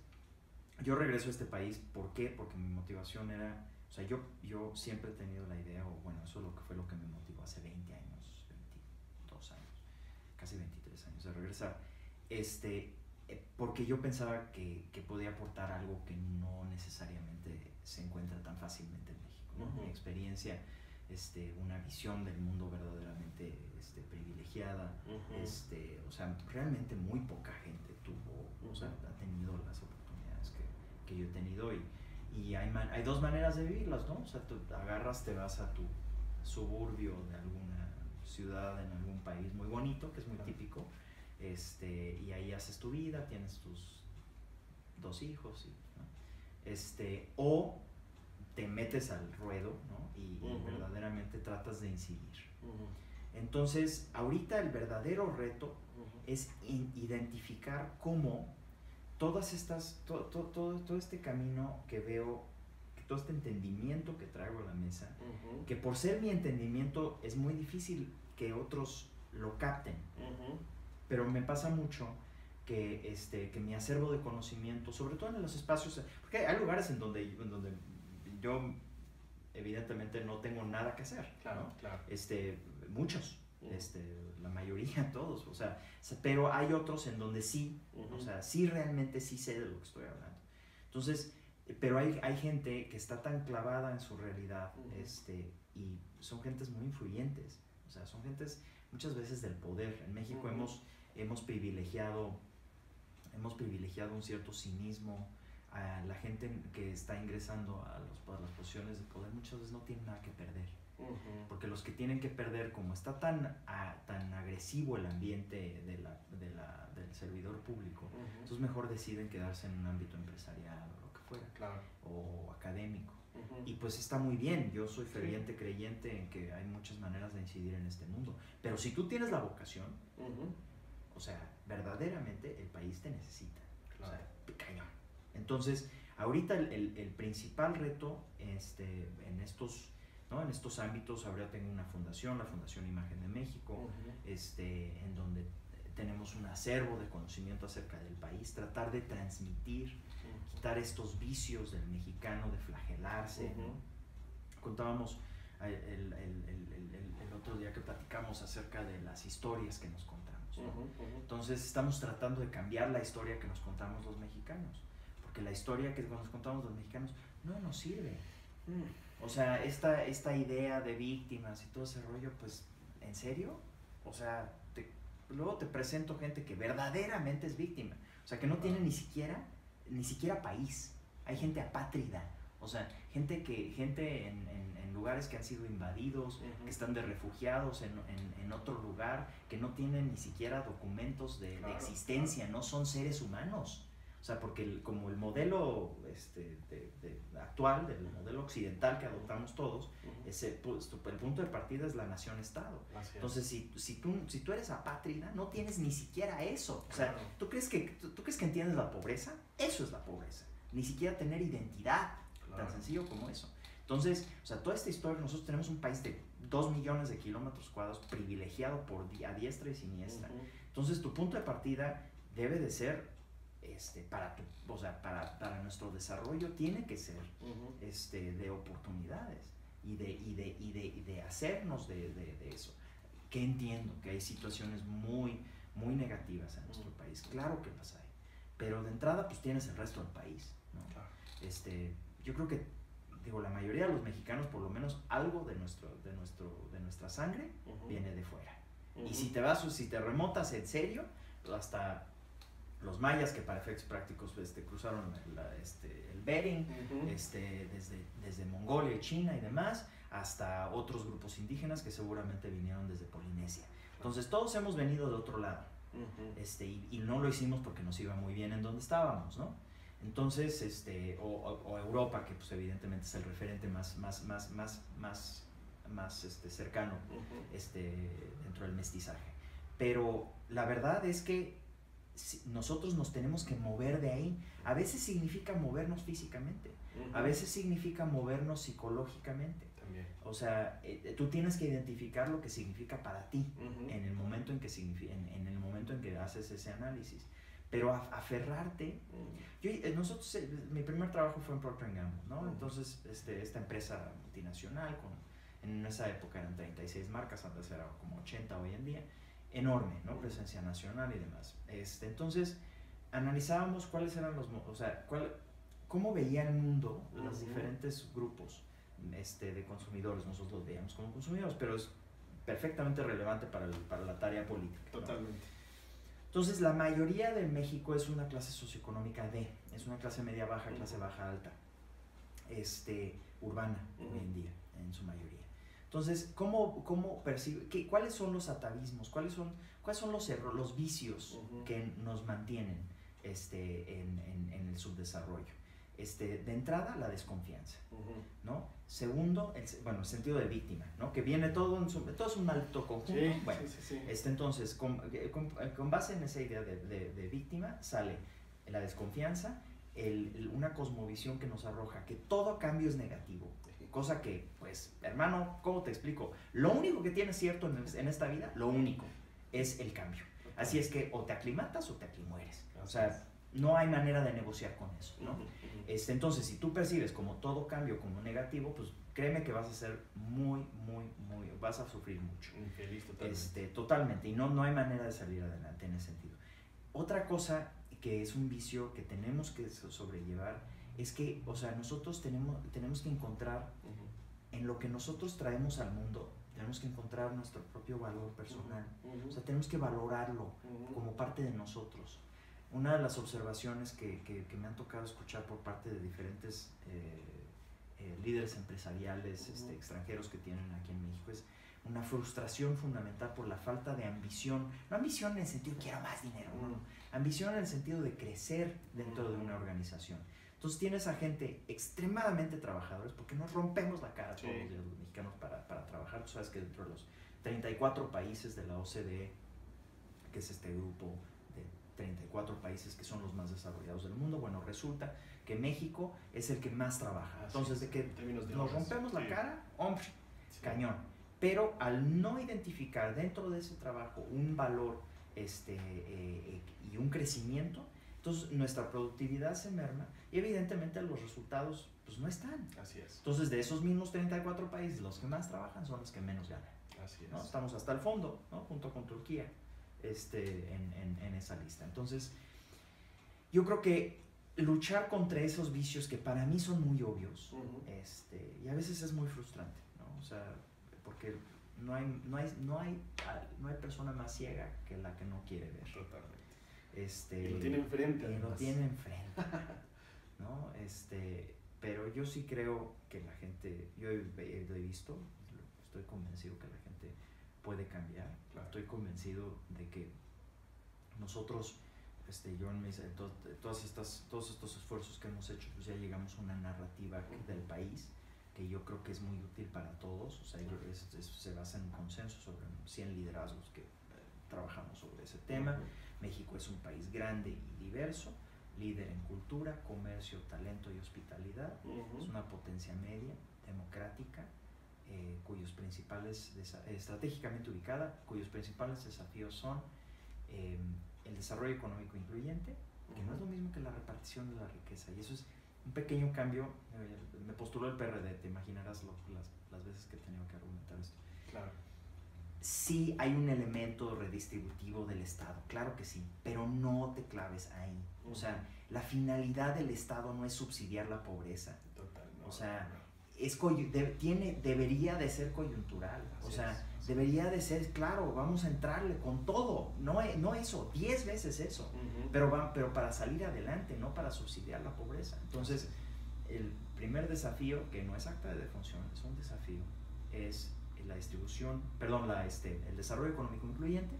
Speaker 2: yo regreso a este país. ¿Por qué? Porque mi motivación era, o sea, yo siempre he tenido la idea, o bueno, eso fue lo que me motivó hace 20 años, 22 años, casi 23 años, de regresar. porque yo pensaba que podía aportar algo que no necesariamente se encuentra tan fácilmente en México, ¿no? Mi experiencia, una visión del mundo verdaderamente privilegiada, o sea, realmente muy poca gente tuvo, o sea, ha tenido las oportunidades que yo he tenido, y hay dos maneras de vivirlas, ¿no? O sea, tú agarras, te vas a tu suburbio de alguna ciudad en algún país muy bonito, que es muy típico, y ahí haces tu vida, tienes tus 2 hijos, ¿no? O te metes al ruedo, ¿no? y verdaderamente tratas de incidir. Entonces, ahorita el verdadero reto es identificar cómo todas estas, todo este camino que veo, todo este entendimiento que traigo a la mesa, que por ser mi entendimiento es muy difícil que otros lo capten, pero me pasa mucho que mi acervo de conocimiento, sobre todo en los espacios, porque hay lugares en donde yo evidentemente no tengo nada que hacer,
Speaker 1: claro,
Speaker 2: ¿no?
Speaker 1: Claro.
Speaker 2: Muchos, la mayoría, todos, o sea, pero hay otros en donde sí, o sea, sí realmente sí sé de lo que estoy hablando. Entonces, pero hay gente que está tan clavada en su realidad, y son gentes muy influyentes, o sea, son gentes muchas veces del poder. En México hemos privilegiado un cierto cinismo. A la gente que está ingresando a las posiciones de poder muchas veces no tiene nada que perder, porque los que tienen que perder, como está tan agresivo el ambiente del servidor público, entonces mejor deciden quedarse en un ámbito empresarial o lo que fuera,
Speaker 1: claro,
Speaker 2: o académico. Y pues está muy bien, yo soy ferviente creyente en que hay muchas maneras de incidir en este mundo, pero si tú tienes la vocación, o sea, verdaderamente el país te necesita, claro. O sea, cañón. Entonces, ahorita el principal reto en estos ámbitos, ahora tengo una fundación, la Fundación Imagen de México, en donde tenemos un acervo de conocimiento acerca del país, tratar de transmitir, quitar estos vicios del mexicano de flagelarse. Contábamos el otro día que platicamos acerca de las historias que nos contamos, ¿no? Entonces estamos tratando de cambiar la historia que nos contamos los mexicanos, porque la historia que nos contamos los mexicanos no nos sirve. O sea, esta idea de víctimas y todo ese rollo, pues, ¿en serio? O sea, luego te presento gente que verdaderamente es víctima, o sea, que no tiene ni siquiera país. Hay gente apátrida, o sea, gente en lugares que han sido invadidos, que están de refugiados en otro lugar, que no tienen ni siquiera documentos de existencia, no son seres humanos. O sea, porque como el modelo actual, del modelo occidental que adoptamos todos, el punto de partida es la nación-estado. Entonces, si tú eres apátrida, no tienes ni siquiera eso. O sea, ¿tú crees que entiendes la pobreza? Eso es la pobreza. Ni siquiera tener identidad, tan sencillo como eso. Entonces, o sea, toda esta historia, nosotros tenemos un país de 2 millones de kilómetros cuadrados privilegiado a diestra y siniestra. Entonces, tu punto de partida debe de ser, para nuestro desarrollo tiene que ser de oportunidades y de hacernos de eso. Que entiendo que hay situaciones muy, muy negativas en nuestro país, claro que las hay, pero de entrada pues tienes el resto del país, ¿no? Claro. Yo creo que, la mayoría de los mexicanos, por lo menos algo de nuestra sangre viene de fuera. Y si te remontas en serio, hasta los mayas, que para efectos prácticos cruzaron el Bering, desde Mongolia y China y demás, hasta otros grupos indígenas que seguramente vinieron desde Polinesia. Entonces todos hemos venido de otro lado, y no lo hicimos porque nos iba muy bien en donde estábamos, ¿no? Entonces, o Europa, que pues evidentemente es el referente más cercano dentro del mestizaje. Pero la verdad es que nosotros nos tenemos que mover de ahí. A veces significa movernos físicamente, a veces significa movernos psicológicamente. También. O sea, tú tienes que identificar lo que significa para ti en el momento en que haces ese análisis. Pero aferrarte. Mi primer trabajo fue en Procter & Gamble, ¿no? Entonces, esta empresa multinacional, en esa época eran 36 marcas, antes era como 80 hoy en día, enorme, ¿no? Presencia nacional y demás. Entonces, analizábamos cuáles eran o sea, cómo veía el mundo los diferentes grupos de consumidores. Nosotros los veíamos como consumidores, pero es perfectamente relevante para la tarea política, ¿no?
Speaker 1: Totalmente.
Speaker 2: Entonces, la mayoría de México es una clase socioeconómica D, es una clase media baja, clase baja alta, urbana hoy en día, en su mayoría. Entonces, ¿cómo percibe? ¿Cuáles son los atavismos? ¿Cuáles son los errores, los vicios que nos mantienen en el subdesarrollo? De entrada, la desconfianza, ¿no? Segundo, el sentido de víctima, ¿no? Que viene todo es un alto conjunto.
Speaker 1: Sí,
Speaker 2: bueno,
Speaker 1: sí.
Speaker 2: Entonces, con base en esa idea de víctima, sale la desconfianza, una cosmovisión que nos arroja que todo cambio es negativo. Cosa que, pues, hermano, ¿cómo te explico? Lo único que tienes cierto en esta vida, lo único, es el cambio. Así es que o te aclimatas o te aclimueres. O sea, no hay manera de negociar con eso, ¿no? Entonces, si tú percibes como todo cambio como negativo, pues créeme que vas a ser vas a sufrir mucho.
Speaker 1: Infeliz totalmente.
Speaker 2: Totalmente, y no hay manera de salir adelante en ese sentido. Otra cosa que es un vicio que tenemos que sobrellevar es que, o sea, nosotros tenemos que encontrar en lo que nosotros traemos al mundo, tenemos que encontrar nuestro propio valor personal. O sea, tenemos que valorarlo como parte de nosotros. Una de las observaciones que me han tocado escuchar por parte de diferentes líderes empresariales extranjeros que tienen aquí en México es una frustración fundamental por la falta de ambición. No ambición en el sentido de quiero más dinero, ambición en el sentido de crecer dentro de una organización. Entonces tienes a gente extremadamente trabajadores, porque nos rompemos la cara todos los días los mexicanos para trabajar. Tú sabes que dentro de los 34 países de la OCDE, que es este grupo de 34 países que son los más desarrollados del mundo, bueno, resulta que México es el que más trabaja. Entonces, de que nos rompemos la cara, hombre, cañón. Pero al no identificar dentro de ese trabajo un valor y un crecimiento, entonces nuestra productividad se merma y evidentemente los resultados pues no están.
Speaker 1: Así es.
Speaker 2: Entonces, de esos mismos 34 países, los que más trabajan son los que menos ganan.
Speaker 1: Así es.
Speaker 2: ¿No? Estamos hasta el fondo, ¿no? Junto con Turquía en esa lista. Entonces, yo creo que luchar contra esos vicios que para mí son muy obvios, y a veces es muy frustrante, ¿no? O sea, porque no hay persona más ciega que la que no quiere ver.
Speaker 1: Totalmente.
Speaker 2: Y
Speaker 1: lo tiene enfrente.
Speaker 2: Y lo tiene enfrente, ¿no? Pero yo sí creo que la gente, yo lo he visto, estoy convencido que la gente puede cambiar. Claro. Estoy convencido de que nosotros, yo en todos estos esfuerzos que hemos hecho, pues ya llegamos a una narrativa del país que yo creo que es muy útil para todos. O sea, se basa en un consenso sobre 100 liderazgos que trabajamos sobre ese tema. México es un país grande y diverso, líder en cultura, comercio, talento y hospitalidad. Es una potencia media, democrática, estratégicamente ubicada, cuyos principales desafíos son el desarrollo económico incluyente, que no es lo mismo que la repartición de la riqueza, y eso es un pequeño cambio. Me postuló el PRD, te imaginarás las veces que he tenido que argumentar esto.
Speaker 1: Claro.
Speaker 2: Sí hay un elemento redistributivo del Estado, claro que sí, pero no te claves ahí. O sea, la finalidad del Estado no es subsidiar la pobreza.
Speaker 1: Total, no,
Speaker 2: o sea,
Speaker 1: no.
Speaker 2: Debería de ser coyuntural. O sea, debería de ser, claro, vamos a entrarle con todo. No eso, 10 veces eso. Pero para salir adelante, no para subsidiar la pobreza. Entonces, el primer desafío, que no es acta de defunción, es un desafío, es la distribución, el desarrollo económico incluyente,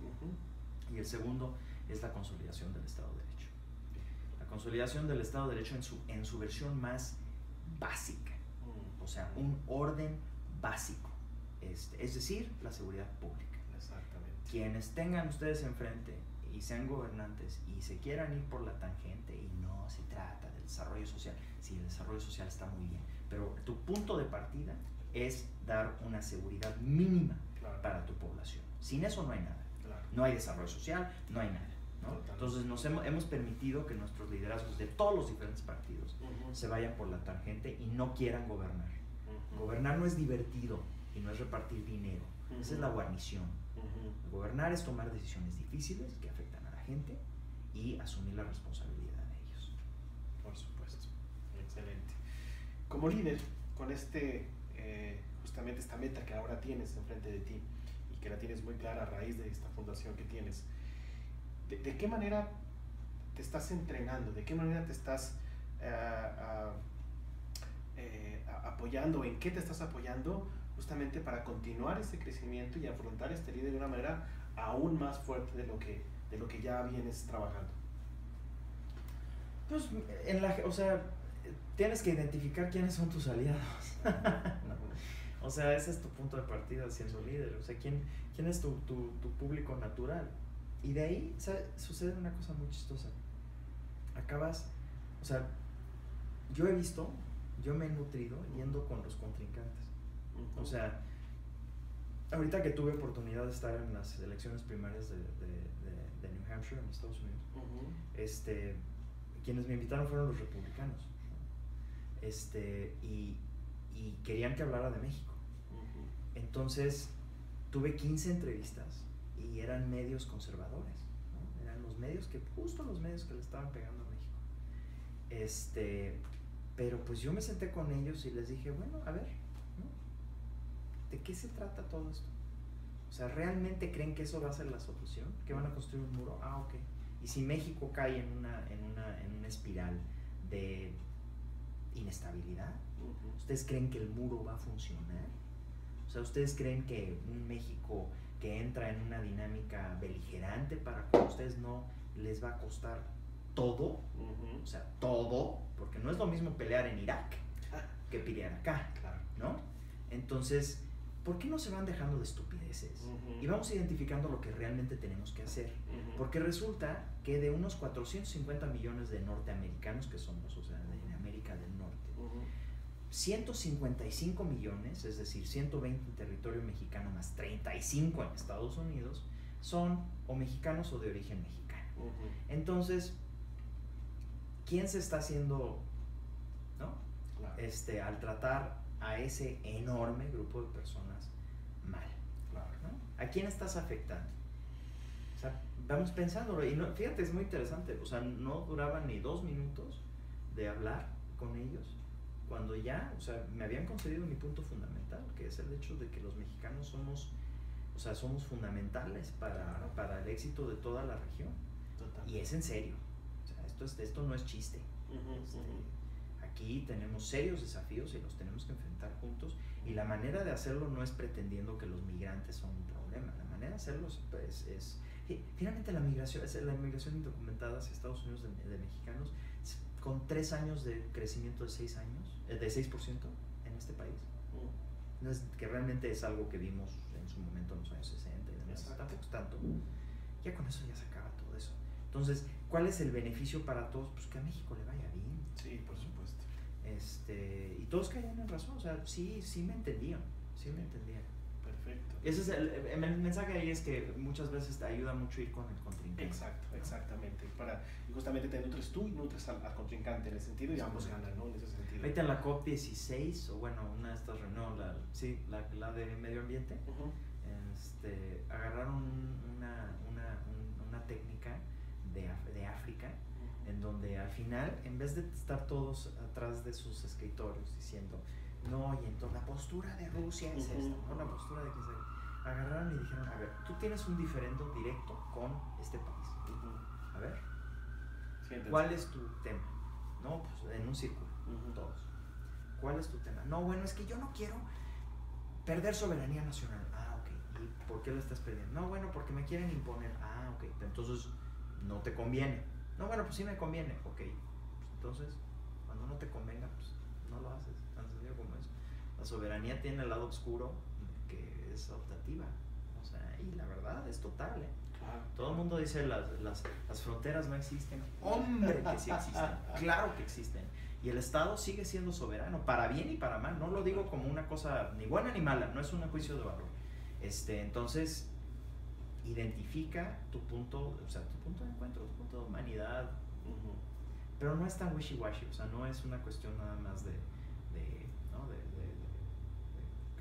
Speaker 2: y el segundo es la consolidación del Estado de Derecho. La consolidación del Estado de Derecho en su versión más básica, o sea, un orden básico, es decir, la seguridad pública.
Speaker 1: Exactamente.
Speaker 2: Quienes tengan ustedes enfrente y sean gobernantes y se quieran ir por la tangente, y no se trata del desarrollo social, sí, el desarrollo social está muy bien, pero tu punto de partida es dar una seguridad mínima para tu población. Sin eso no hay nada. Claro. No hay desarrollo social, no hay nada, ¿no? Entonces hemos permitido que nuestros liderazgos de todos los diferentes partidos se vayan por la tangente y no quieran gobernar. Gobernar no es divertido y no es repartir dinero. Esa es la guarnición. Gobernar es tomar decisiones difíciles que afectan a la gente y asumir la responsabilidad de ellos.
Speaker 1: Por supuesto, excelente. Como líder, con justamente esta meta que ahora tienes enfrente de ti y que la tienes muy clara a raíz de esta fundación que tienes, ¿de qué manera te estás entrenando? ¿De qué manera te estás apoyando? ¿En qué te estás apoyando justamente para continuar ese crecimiento y afrontar este líder de una manera aún más fuerte de lo que ya vienes trabajando?
Speaker 2: Pues, o sea, tienes que identificar quiénes son tus aliados. O sea, ese es tu punto de partida siendo líder. O sea, quién es tu público natural. Y de ahí, o sea, sucede una cosa muy chistosa. O sea, yo me he nutrido yendo con los contrincantes. O sea, ahorita que tuve oportunidad de estar en las elecciones primarias de New Hampshire, en Estados Unidos, quienes me invitaron fueron los republicanos, y querían que hablara de México. Entonces tuve 15 entrevistas y eran medios conservadores, ¿no? Eran justo los medios que le estaban pegando a México. Pero pues yo me senté con ellos y les dije, bueno, a ver, ¿no? ¿De qué se trata todo esto? O sea, ¿realmente creen que eso va a ser la solución? ¿Que van a construir un muro? Ah, ok. Y si México cae en una espiral de inestabilidad, ¿ustedes creen que el muro va a funcionar? O sea, ¿ustedes creen que un México que entra en una dinámica beligerante para que a ustedes no les va a costar todo? O sea, todo, porque no es lo mismo pelear en Irak que pelear acá, ¿no? Entonces, ¿por qué no se van dejando de estupideces? Y vamos identificando lo que realmente tenemos que hacer. Porque resulta que de unos 450 millones de norteamericanos que somos, o sea, de América del Norte, 155 millones, es decir, 120 en territorio mexicano más 35 en Estados Unidos, son o mexicanos o de origen mexicano. Entonces, ¿quién se está haciendo, ¿no? Claro. Al tratar a ese enorme grupo de personas mal?
Speaker 1: Claro.
Speaker 2: ¿No? ¿A quién estás afectando? O sea, vamos pensándolo. Y no, fíjate, es muy interesante. O sea, no duraba ni 2 minutos de hablar con ellos cuando ya, o sea, me habían concedido mi punto fundamental, que es el hecho de que los mexicanos somos fundamentales para el éxito de toda la región.
Speaker 1: Total.
Speaker 2: Y es en serio. O sea, esto no es chiste. Aquí tenemos serios desafíos y los tenemos que enfrentar juntos, y la manera de hacerlo no es pretendiendo que los migrantes son un problema. La manera de hacerlo es finalmente la migración indocumentada hacia Estados Unidos de mexicanos, con 3 años de crecimiento de 6% en este país. No es que realmente es algo que vimos en su momento en los años 60 y demás. Tampoco es tanto. Ya con eso ya se acaba todo eso. Entonces, ¿cuál es el beneficio para todos? Pues que a México le vaya bien.
Speaker 1: Sí, por supuesto.
Speaker 2: Y todos caían en razón. O sea, sí me entendían.
Speaker 1: Perfecto.
Speaker 2: Ese es el mensaje ahí, es que muchas veces te ayuda mucho ir con el contrincante.
Speaker 1: Exactamente. Y justamente te nutres tú y nutres al contrincante en ese sentido, y ambos ganan, ¿no? En ese sentido.
Speaker 2: Ahorita en la COP16, o bueno, una de estas reuniones, la de medio ambiente, agarraron una técnica de África, en donde al final, en vez de estar todos atrás de sus escritorios diciendo, no, y entonces la postura de Rusia es esta, no la postura de que se... Agarraron y dijeron, a ver, tú tienes un diferendo directo con este país. A ver, ¿cuál es tu tema? No, pues en un círculo, todos. ¿Cuál es tu tema? No, bueno, es que yo no quiero perder soberanía nacional. Ah, ok. ¿Y por qué lo estás perdiendo? No, bueno, porque me quieren imponer. Ah, ok. Entonces, no te conviene. No, bueno, pues sí me conviene. Ok. Pues entonces, cuando no te convenga, pues no lo haces. Tan sencillo como eso. La soberanía tiene el lado oscuro, que es optativa. O sea, y la verdad es total, ¿eh?
Speaker 1: Claro.
Speaker 2: Todo el mundo dice las fronteras no existen. ¡Hombre, que sí existen! ¡Claro que existen! Y el Estado sigue siendo soberano, para bien y para mal. No lo digo como una cosa ni buena ni mala, no es un juicio de valor. Entonces, identifica tu punto de encuentro, tu punto de humanidad. Pero no es tan wishy-washy, o sea, no es una cuestión nada más de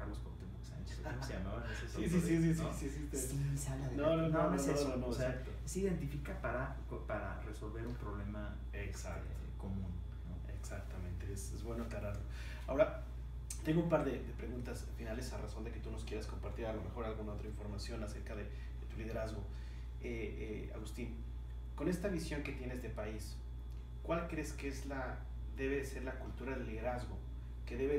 Speaker 2: Carlos Cuauhtémoc Sánchez, ¿cómo se llamaban esos
Speaker 1: Sí,
Speaker 2: autores?
Speaker 1: sí,
Speaker 2: ¿No?
Speaker 1: sí.
Speaker 2: Se habla de
Speaker 1: No,
Speaker 2: es eso,
Speaker 1: no,
Speaker 2: o sea,
Speaker 1: exacto.
Speaker 2: se identifica para resolver un problema común, ¿no?
Speaker 1: Exactamente, es bueno aclararlo. Ahora, tengo un par de preguntas finales a razón de que tú nos quieras compartir a lo mejor alguna otra información acerca de tu liderazgo. Agustín, con esta visión que tienes de país, ¿cuál crees que debe ser la cultura del liderazgo que debe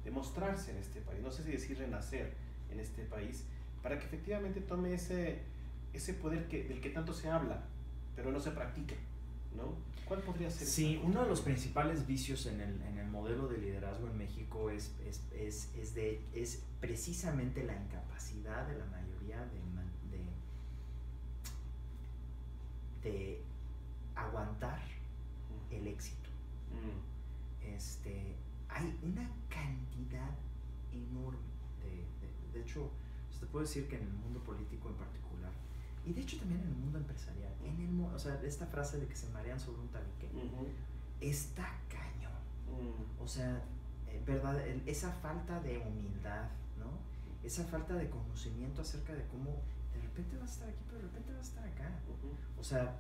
Speaker 1: de mostrarse en este país? No sé si decir renacer en este país, para que efectivamente tome ese poder del que tanto se habla, pero no se practica, ¿no? ¿Cuál podría ser?
Speaker 2: Sí, uno de los principales vicios en el modelo de liderazgo en México es precisamente la incapacidad de la mayoría de aguantar el éxito. Hay una cantidad enorme de hecho, te puedo decir que en el mundo político en particular, y de hecho también en el mundo empresarial, o sea, esta frase de que se marean sobre un tabique, está cañón. O sea, ¿verdad? Esa falta de humildad, ¿no? Esa falta de conocimiento acerca de cómo de repente vas a estar aquí, pero de repente vas a estar acá. O sea,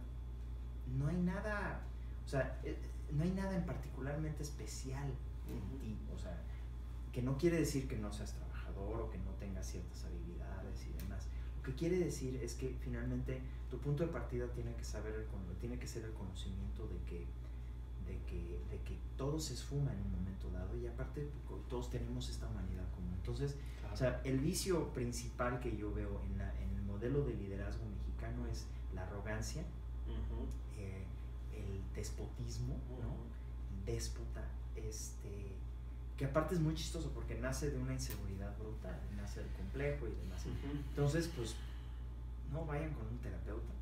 Speaker 2: no hay nada, no hay nada en particularmente especial en ti. O sea, que no quiere decir que no seas trabajador o que no tengas ciertas habilidades y demás. Lo que quiere decir es que finalmente tu punto de partida tiene que ser el conocimiento de que todo se esfuma en un momento dado, y aparte todos tenemos esta humanidad común. Entonces, claro, o sea, el vicio principal que yo veo en el modelo de liderazgo mexicano es la arrogancia, el despotismo, ¿no? El déspota, que aparte es muy chistoso porque nace de una inseguridad brutal, nace del complejo y demás. Entonces, pues, no vayan con un terapeuta.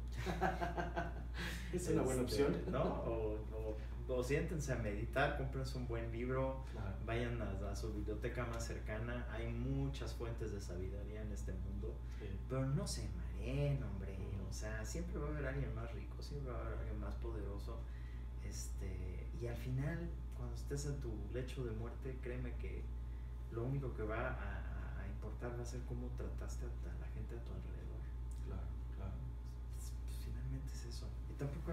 Speaker 1: Es una buena opción,
Speaker 2: ¿no? O siéntense a meditar, cómprense un buen libro, claro, vayan a su biblioteca más cercana. Hay muchas fuentes de sabiduría en este mundo, sí, pero no se mareen, hombre. O sea, siempre va a haber alguien más rico, siempre va a haber alguien más poderoso. Y al final, cuando estés en tu lecho de muerte, créeme que lo único que va a importar va a ser cómo trataste a la gente a tu alrededor.
Speaker 1: Claro, claro.
Speaker 2: Pues, finalmente es eso. Y tampoco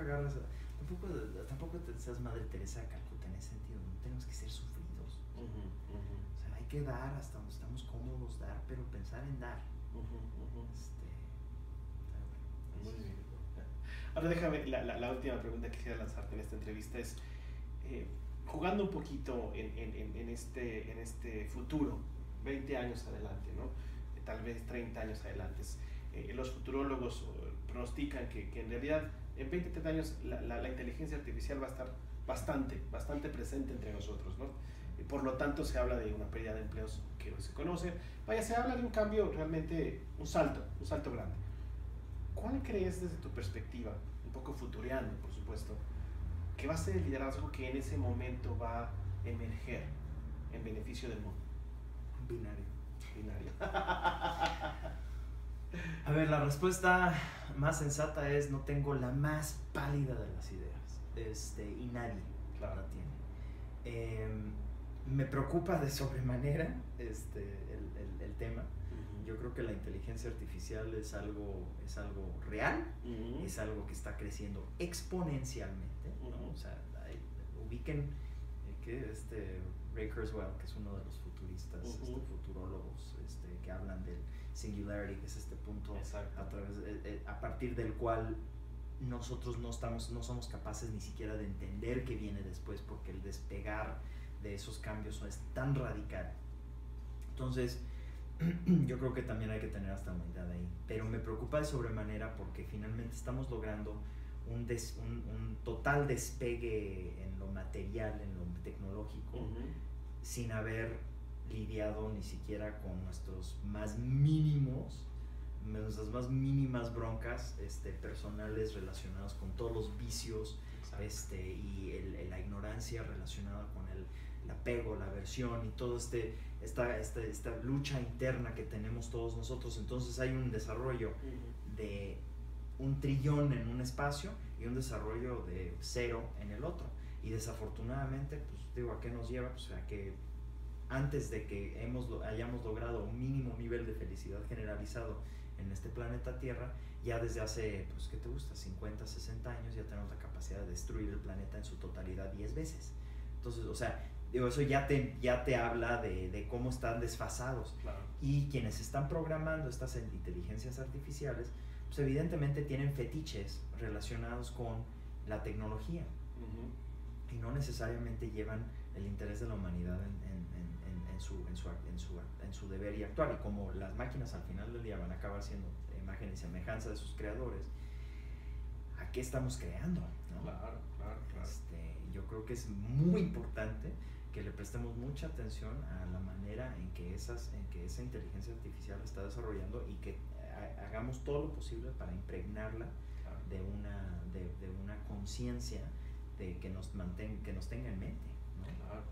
Speaker 2: te seas Madre Teresa de Calcuta en ese sentido. No tenemos que ser sufridos. O sea, hay que dar hasta donde estamos cómodos, pero pensar en dar.
Speaker 1: Muy bien. Ahora déjame, la última pregunta que quisiera lanzarte en esta entrevista es, jugando un poquito en este futuro, 20 años adelante, ¿no? Tal vez 30 años adelante, los futurólogos pronostican que en realidad en 20, 30 años la inteligencia artificial va a estar bastante presente entre nosotros, ¿no? Y por lo tanto se habla de una pérdida de empleos que hoy se conoce. Se habla de un cambio realmente, un salto grande. ¿Cuál crees desde tu perspectiva, un poco futuriano, por supuesto, que va a ser el liderazgo que en ese momento va a emerger en beneficio del mundo?
Speaker 2: Binario.
Speaker 1: A
Speaker 2: ver, la respuesta más sensata es: no tengo la más pálida de las ideas, y nadie, claro, la tiene. Me preocupa de sobremanera el tema. Yo creo que la inteligencia artificial es algo real, es algo que está creciendo exponencialmente, ¿no? O sea, ubiquen que Ray Kurzweil, que es uno de los futuristas, futurólogos, que hablan del singularity, que es este punto a partir del cual nosotros no somos capaces ni siquiera de entender qué viene después, porque el despegar de esos cambios es tan radical. Entonces, yo creo que también hay que tener hasta humildad ahí, pero me preocupa de sobremanera porque finalmente estamos logrando un total despegue en lo material, en lo tecnológico, sin haber lidiado ni siquiera con nuestras más mínimas broncas personales relacionadas con todos los vicios, y la ignorancia relacionada con el apego, la aversión y todo esta lucha interna que tenemos todos nosotros. Entonces hay un desarrollo de 1 trillón en un espacio y un desarrollo de 0 en el otro, y desafortunadamente, pues digo, ¿a qué nos lleva? Pues a que antes de que hayamos logrado un mínimo nivel de felicidad generalizado en este planeta Tierra, ya desde hace, pues, ¿qué te gusta? 50, 60 años ya tenemos la capacidad de destruir el planeta en su totalidad 10 veces. Entonces, o sea, digo, eso ya te habla de cómo están desfasados.
Speaker 1: Claro.
Speaker 2: Y quienes están programando estas inteligencias artificiales, pues evidentemente tienen fetiches relacionados con la tecnología. Y no necesariamente llevan el interés de la humanidad en su deber y actuar. Y como las máquinas al final del día van a acabar siendo imagen y semejanza de sus creadores, ¿a qué estamos creando? ¿No?
Speaker 1: Claro.
Speaker 2: Yo creo que es muy importante que le prestemos mucha atención a la manera en que esa inteligencia artificial está desarrollando y que hagamos todo lo posible para impregnarla de una conciencia que nos tenga en mente, ¿no?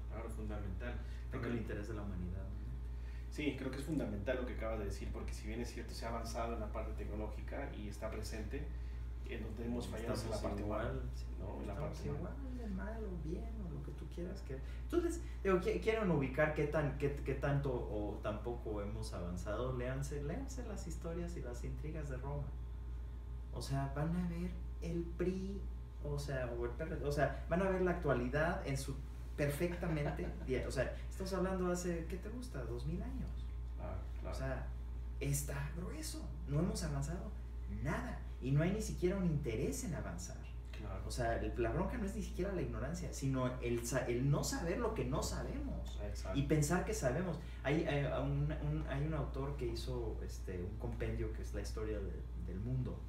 Speaker 1: Claro, fundamental.
Speaker 2: Tenga el interés de la humanidad, ¿no?
Speaker 1: Sí, creo que es fundamental lo que acabas de decir, porque si bien es cierto, se ha avanzado en la parte tecnológica y está presente, en donde hemos fallado en la parte humana, ¿no? En la parte
Speaker 2: igual, de mal o bien, o lo que tú quieras. Entonces, digo, quieren ubicar qué tanto o tampoco hemos avanzado. Léanse las historias y las intrigas de Roma. O sea, van a ver el PRI, o el PRD, o sea, van a ver la actualidad en su perfectamente, o sea, estamos hablando hace, ¿qué te gusta? 2000 años.
Speaker 1: Claro.
Speaker 2: O sea, está grueso, no hemos avanzado nada y no hay ni siquiera un interés en avanzar.
Speaker 1: Claro.
Speaker 2: O sea, la bronca no es ni siquiera la ignorancia, sino el no saber lo que no sabemos.
Speaker 1: Exacto.
Speaker 2: Y pensar que sabemos. Hay un autor que hizo un compendio que es la historia del mundo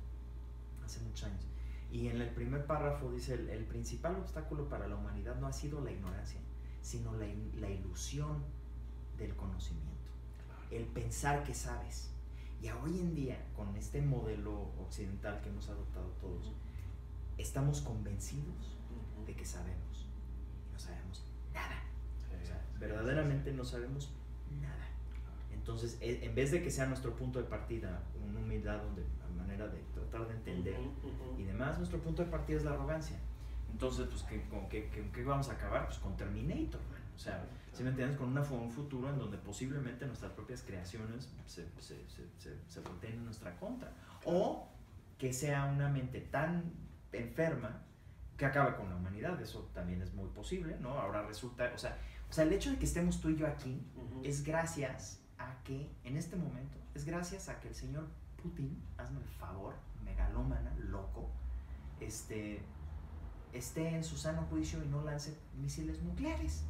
Speaker 2: hace muchos años. Y en el primer párrafo dice, el principal obstáculo para la humanidad no ha sido la ignorancia, sino la ilusión del conocimiento.
Speaker 1: Claro.
Speaker 2: El pensar que sabes. Y hoy en día, con este modelo occidental que hemos adoptado todos, estamos convencidos de que sabemos. Y no sabemos nada. O sea, verdaderamente no sabemos nada. Entonces, en vez de que sea nuestro punto de partida una humildad a manera de tratar de entender y demás, nuestro punto de partida es la arrogancia. Entonces, pues, ¿con qué vamos a acabar? Pues con Terminator, man. O sea, ¿sí me entiendes? Con un futuro en donde posiblemente nuestras propias creaciones se volteen en nuestra contra. O que sea una mente tan enferma que acabe con la humanidad. Eso también es muy posible, ¿no? Ahora resulta, o sea, el hecho de que estemos tú y yo aquí es gracias a que, en este momento, es gracias a que el señor Putin, hazme el favor, megalómana, loco, esté en su sano juicio y no lance misiles nucleares.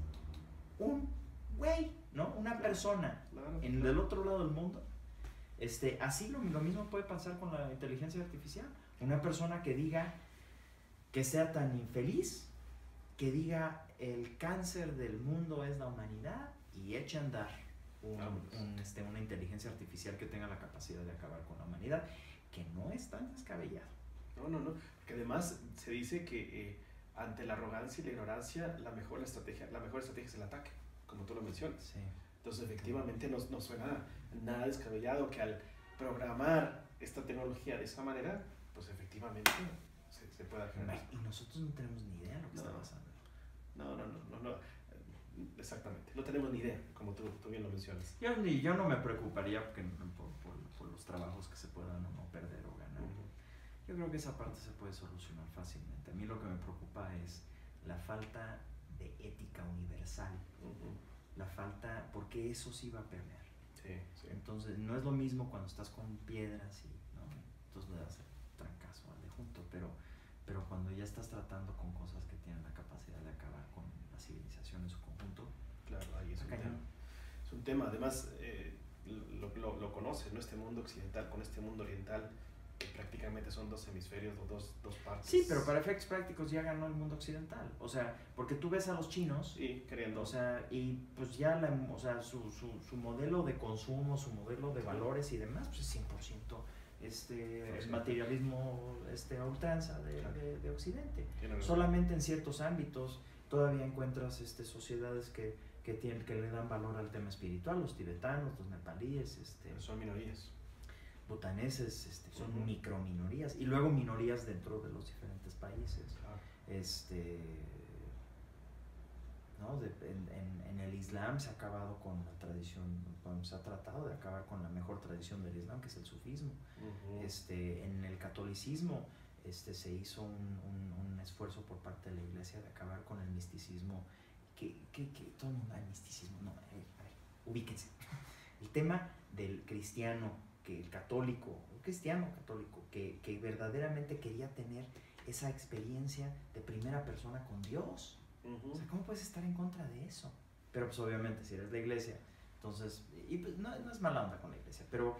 Speaker 2: Un güey, ¿no? Una persona del otro lado del mundo. Así lo mismo puede pasar con la inteligencia artificial. Una persona que diga, que sea tan infeliz, que diga el cáncer del mundo es la humanidad y eche a andar una inteligencia artificial que tenga la capacidad de acabar con la humanidad, que no es tan descabellado.
Speaker 1: No, que además se dice que ante la arrogancia y la ignorancia la mejor estrategia es el ataque, como tú lo mencionas.
Speaker 2: Sí.
Speaker 1: Entonces efectivamente no suena nada descabellado que al programar esta tecnología de esa manera, pues efectivamente se pueda generar.
Speaker 2: Y nosotros no tenemos ni idea de lo que está pasando.
Speaker 1: No, exactamente, no tenemos ni idea, como tú bien lo mencionas.
Speaker 2: Yo no me preocuparía por los trabajos que se puedan o no perder o ganar. Yo creo que esa parte se puede solucionar fácilmente. A mí lo que me preocupa es la falta de ética universal. La falta, porque eso sí va a permear.
Speaker 1: Sí.
Speaker 2: Entonces, no es lo mismo cuando estás con piedras ¿no? Entonces le das trancazo al de junto, pero cuando ya estás tratando con cosas que tienen la capacidad de acabar con la civilización en su conjunto,
Speaker 1: claro, ahí es un tema. Es un tema, además lo conoces, ¿no? Este mundo occidental con este mundo oriental, que prácticamente son dos hemisferios o dos partes.
Speaker 2: Sí, pero para efectos prácticos ya ganó el mundo occidental. O sea, porque tú ves a los chinos,
Speaker 1: queriendo.
Speaker 2: O sea, y pues ya su modelo de consumo, su modelo de valores y demás, pues es 100% el materialismo a ultranza de Occidente. Solamente en ciertos ámbitos todavía encuentras sociedades que le dan valor al tema espiritual, los tibetanos, los nepalíes,
Speaker 1: son minorías.
Speaker 2: Butaneses, son microminorías y luego minorías dentro de los diferentes países. ¿no? En el Islam se ha acabado con la tradición, bueno, se ha tratado de acabar con la mejor tradición del Islam, que es el sufismo. En el catolicismo se hizo un esfuerzo por parte de la iglesia de acabar con el misticismo, que todo el mundo, el misticismo, no, a ver, ubíquense. El tema del cristiano, que el católico, un cristiano católico, que verdaderamente quería tener esa experiencia de primera persona con Dios. O sea, ¿cómo puedes estar en contra de eso? Pero pues obviamente si eres la iglesia, entonces, y pues no es mala onda con la iglesia, pero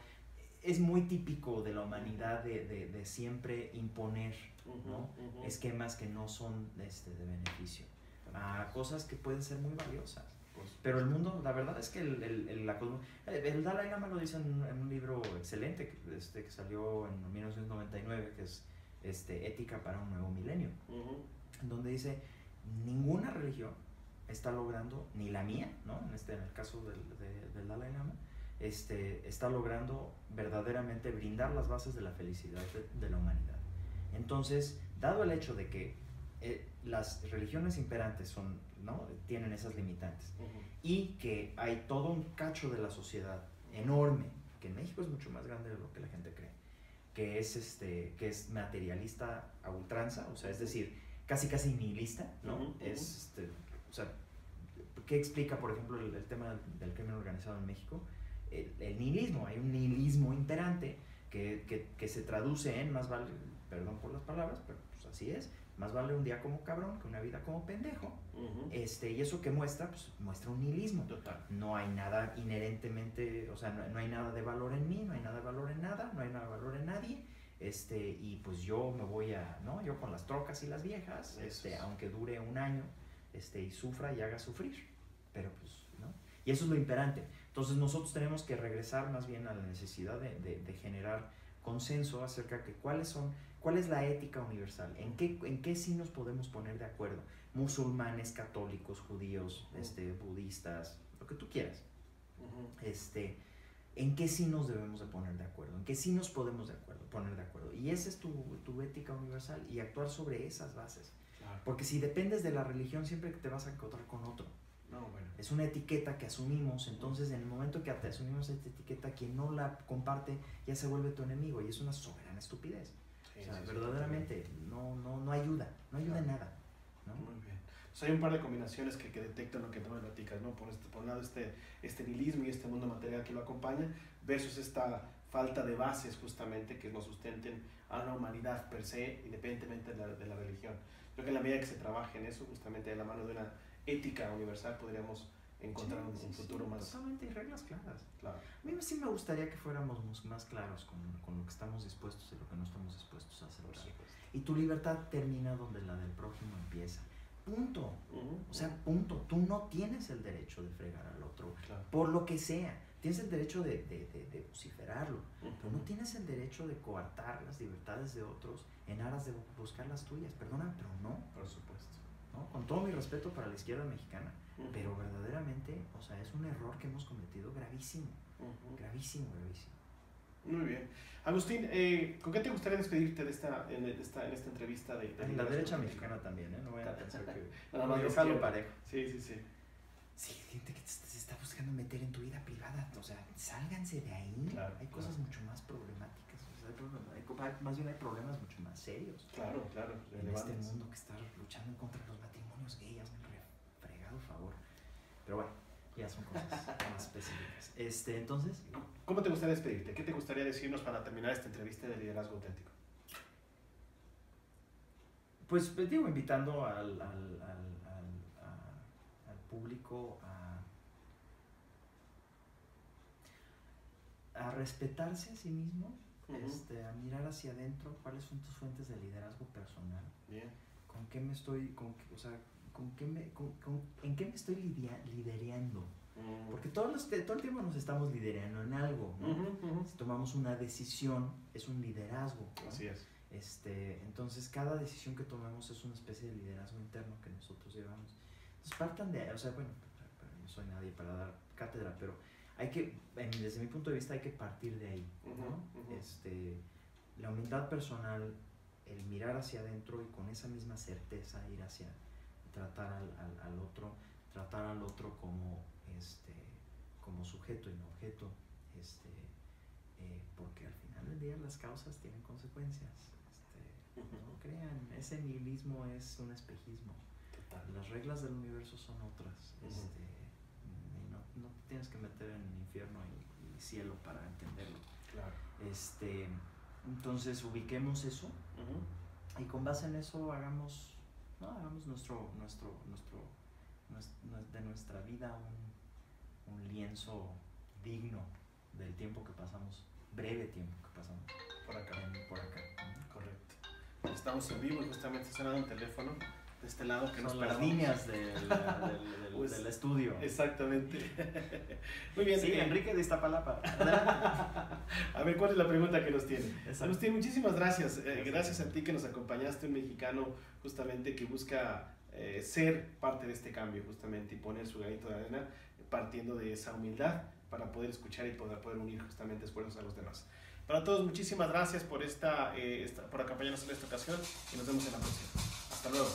Speaker 2: es muy típico de la humanidad de siempre imponer, ¿no? Esquemas que no son de beneficio, a cosas que pueden ser muy valiosas. Pero el mundo, la verdad es que el Dalai Lama lo dice en un libro excelente que salió en 1999, que es Ética para un Nuevo Milenio, donde dice: ninguna religión está logrando, ni la mía, ¿no? En el caso del Dalai Lama, está logrando verdaderamente brindar las bases de la felicidad de la humanidad. Entonces, dado el hecho de que las religiones imperantes son, ¿no? Tienen esas limitantes, y que hay todo un cacho de la sociedad enorme, que en México es mucho más grande de lo que la gente cree, que es materialista a ultranza, o sea, es decir, casi nihilista, ¿no? O sea, ¿qué explica, por ejemplo, el tema del crimen organizado en México? El nihilismo. Hay un nihilismo imperante que se traduce en más vale, perdón por las palabras, pero pues así es, más vale un día como cabrón que una vida como pendejo. Y eso que muestra, pues muestra un nihilismo.
Speaker 1: Total.
Speaker 2: No hay nada inherentemente, o sea, no hay nada de valor en mí, no hay nada de valor en nada, no hay nada de valor en nadie. Y pues yo me voy ¿no? Yo con las trocas y las viejas, aunque dure un año, y sufra y haga sufrir, pero pues, ¿no? Y eso es lo imperante. Entonces nosotros tenemos que regresar más bien a la necesidad de generar consenso acerca de cuál es la ética universal, en qué sí nos podemos poner de acuerdo, musulmanes, católicos, judíos, budistas, lo que tú quieras, en qué sí nos debemos de poner de acuerdo, en qué sí nos podemos poner de acuerdo, y esa es tu ética universal, y actuar sobre esas bases. Claro. Porque si dependes de la religión, siempre te vas a encontrar con otro.
Speaker 1: No, bueno.
Speaker 2: Es una etiqueta que asumimos, entonces en el momento que asumimos esta etiqueta, quien no la comparte ya se vuelve tu enemigo, y es una soberana estupidez. O sea, verdaderamente no ayuda en nada, ¿no?
Speaker 1: Muy bien. Pues hay un par de combinaciones que detecto en lo que tú me platicas, ¿no? Por un lado este nihilismo y este mundo material que lo acompaña, versus esta falta de bases justamente que nos sustenten a una humanidad per se, independientemente de la religión. Creo que en la medida que se trabaje en eso, justamente de la mano de una ética universal, podríamos encontrar un futuro más...
Speaker 2: Totalmente, y reglas claras.
Speaker 1: Claro.
Speaker 2: A mí sí me gustaría que fuéramos más claros con lo que estamos dispuestos y lo que no estamos dispuestos a aceptar. Y tu libertad termina donde la del prójimo empieza. Punto. O sea, punto. Tú no tienes el derecho de fregar al otro, claro, por lo que sea. Tienes el derecho de vociferarlo, pero no tienes el derecho de coartar las libertades de otros en aras de buscar las tuyas. Perdona, pero no.
Speaker 1: Por supuesto.
Speaker 2: ¿No? Con todo mi respeto para la izquierda mexicana, pero verdaderamente, o sea, es un error que hemos cometido gravísimo. Gravísimo.
Speaker 1: Muy bien. Agustín, ¿con qué te gustaría despedirte en esta entrevista de
Speaker 2: la derecha mexicana también, ¿eh? No vayan a pensar que...
Speaker 1: no,
Speaker 2: yo jalo parejo.
Speaker 1: Sí.
Speaker 2: Sí, gente que se está buscando meter en tu vida privada, o sea, sálganse de ahí. Claro, hay cosas mucho más problemáticas, o sea, más bien hay problemas mucho más serios.
Speaker 1: Claro.
Speaker 2: En este mundo que está luchando en contra de los matrimonios gays, hazme un fregado favor. Pero bueno, ya son cosas más específicas. Entonces,
Speaker 1: ¿cómo te gustaría despedirte? ¿Qué te gustaría decirnos para terminar esta entrevista de liderazgo auténtico?
Speaker 2: Pues digo, invitando al público a respetarse a sí mismo, a mirar hacia adentro cuáles son tus fuentes de liderazgo personal.
Speaker 1: Bien.
Speaker 2: ¿Con qué me estoy, en qué me estoy liderando? Porque todo el tiempo nos estamos liderando en algo, ¿no? Si tomamos una decisión, es un liderazgo, ¿no?
Speaker 1: Así es.
Speaker 2: Entonces cada decisión que tomamos es una especie de liderazgo interno que nosotros llevamos. Entonces partan de, o sea, bueno, no soy nadie para dar cátedra, pero desde mi punto de vista hay que partir de ahí, ¿no? La humildad personal, el mirar hacia adentro y con esa misma certeza ir hacia tratar al otro, tratar al otro como, como sujeto y no objeto, porque al final del día las causas tienen consecuencias. No crean, ese nihilismo es un espejismo.
Speaker 1: Total.
Speaker 2: Las reglas del universo son otras. Y no te tienes que meter en el infierno y cielo para entenderlo.
Speaker 1: Claro.
Speaker 2: Entonces ubiquemos eso y con base en eso hagamos de nuestra vida un lienzo digno del tiempo que pasamos, breve tiempo que pasamos
Speaker 1: Por acá.
Speaker 2: por acá.
Speaker 1: Correcto. Estamos en vivo y justamente está sonando un teléfono de este lado que nos
Speaker 2: son las
Speaker 1: perdamos.
Speaker 2: líneas pues, del estudio.
Speaker 1: Exactamente. Muy bien.
Speaker 2: Sí, Enrique de Iztapalapa.
Speaker 1: A ver, ¿cuál es la pregunta que nos tiene?
Speaker 2: Exacto.
Speaker 1: Agustín, muchísimas gracias. Gracias a ti que nos acompañaste, un mexicano justamente que busca ser parte de este cambio justamente y poner su granito de arena partiendo de esa humildad para poder escuchar y poder unir justamente esfuerzos a los demás. Para todos, muchísimas gracias por acompañarnos en esta ocasión y nos vemos en la próxima. Hasta luego.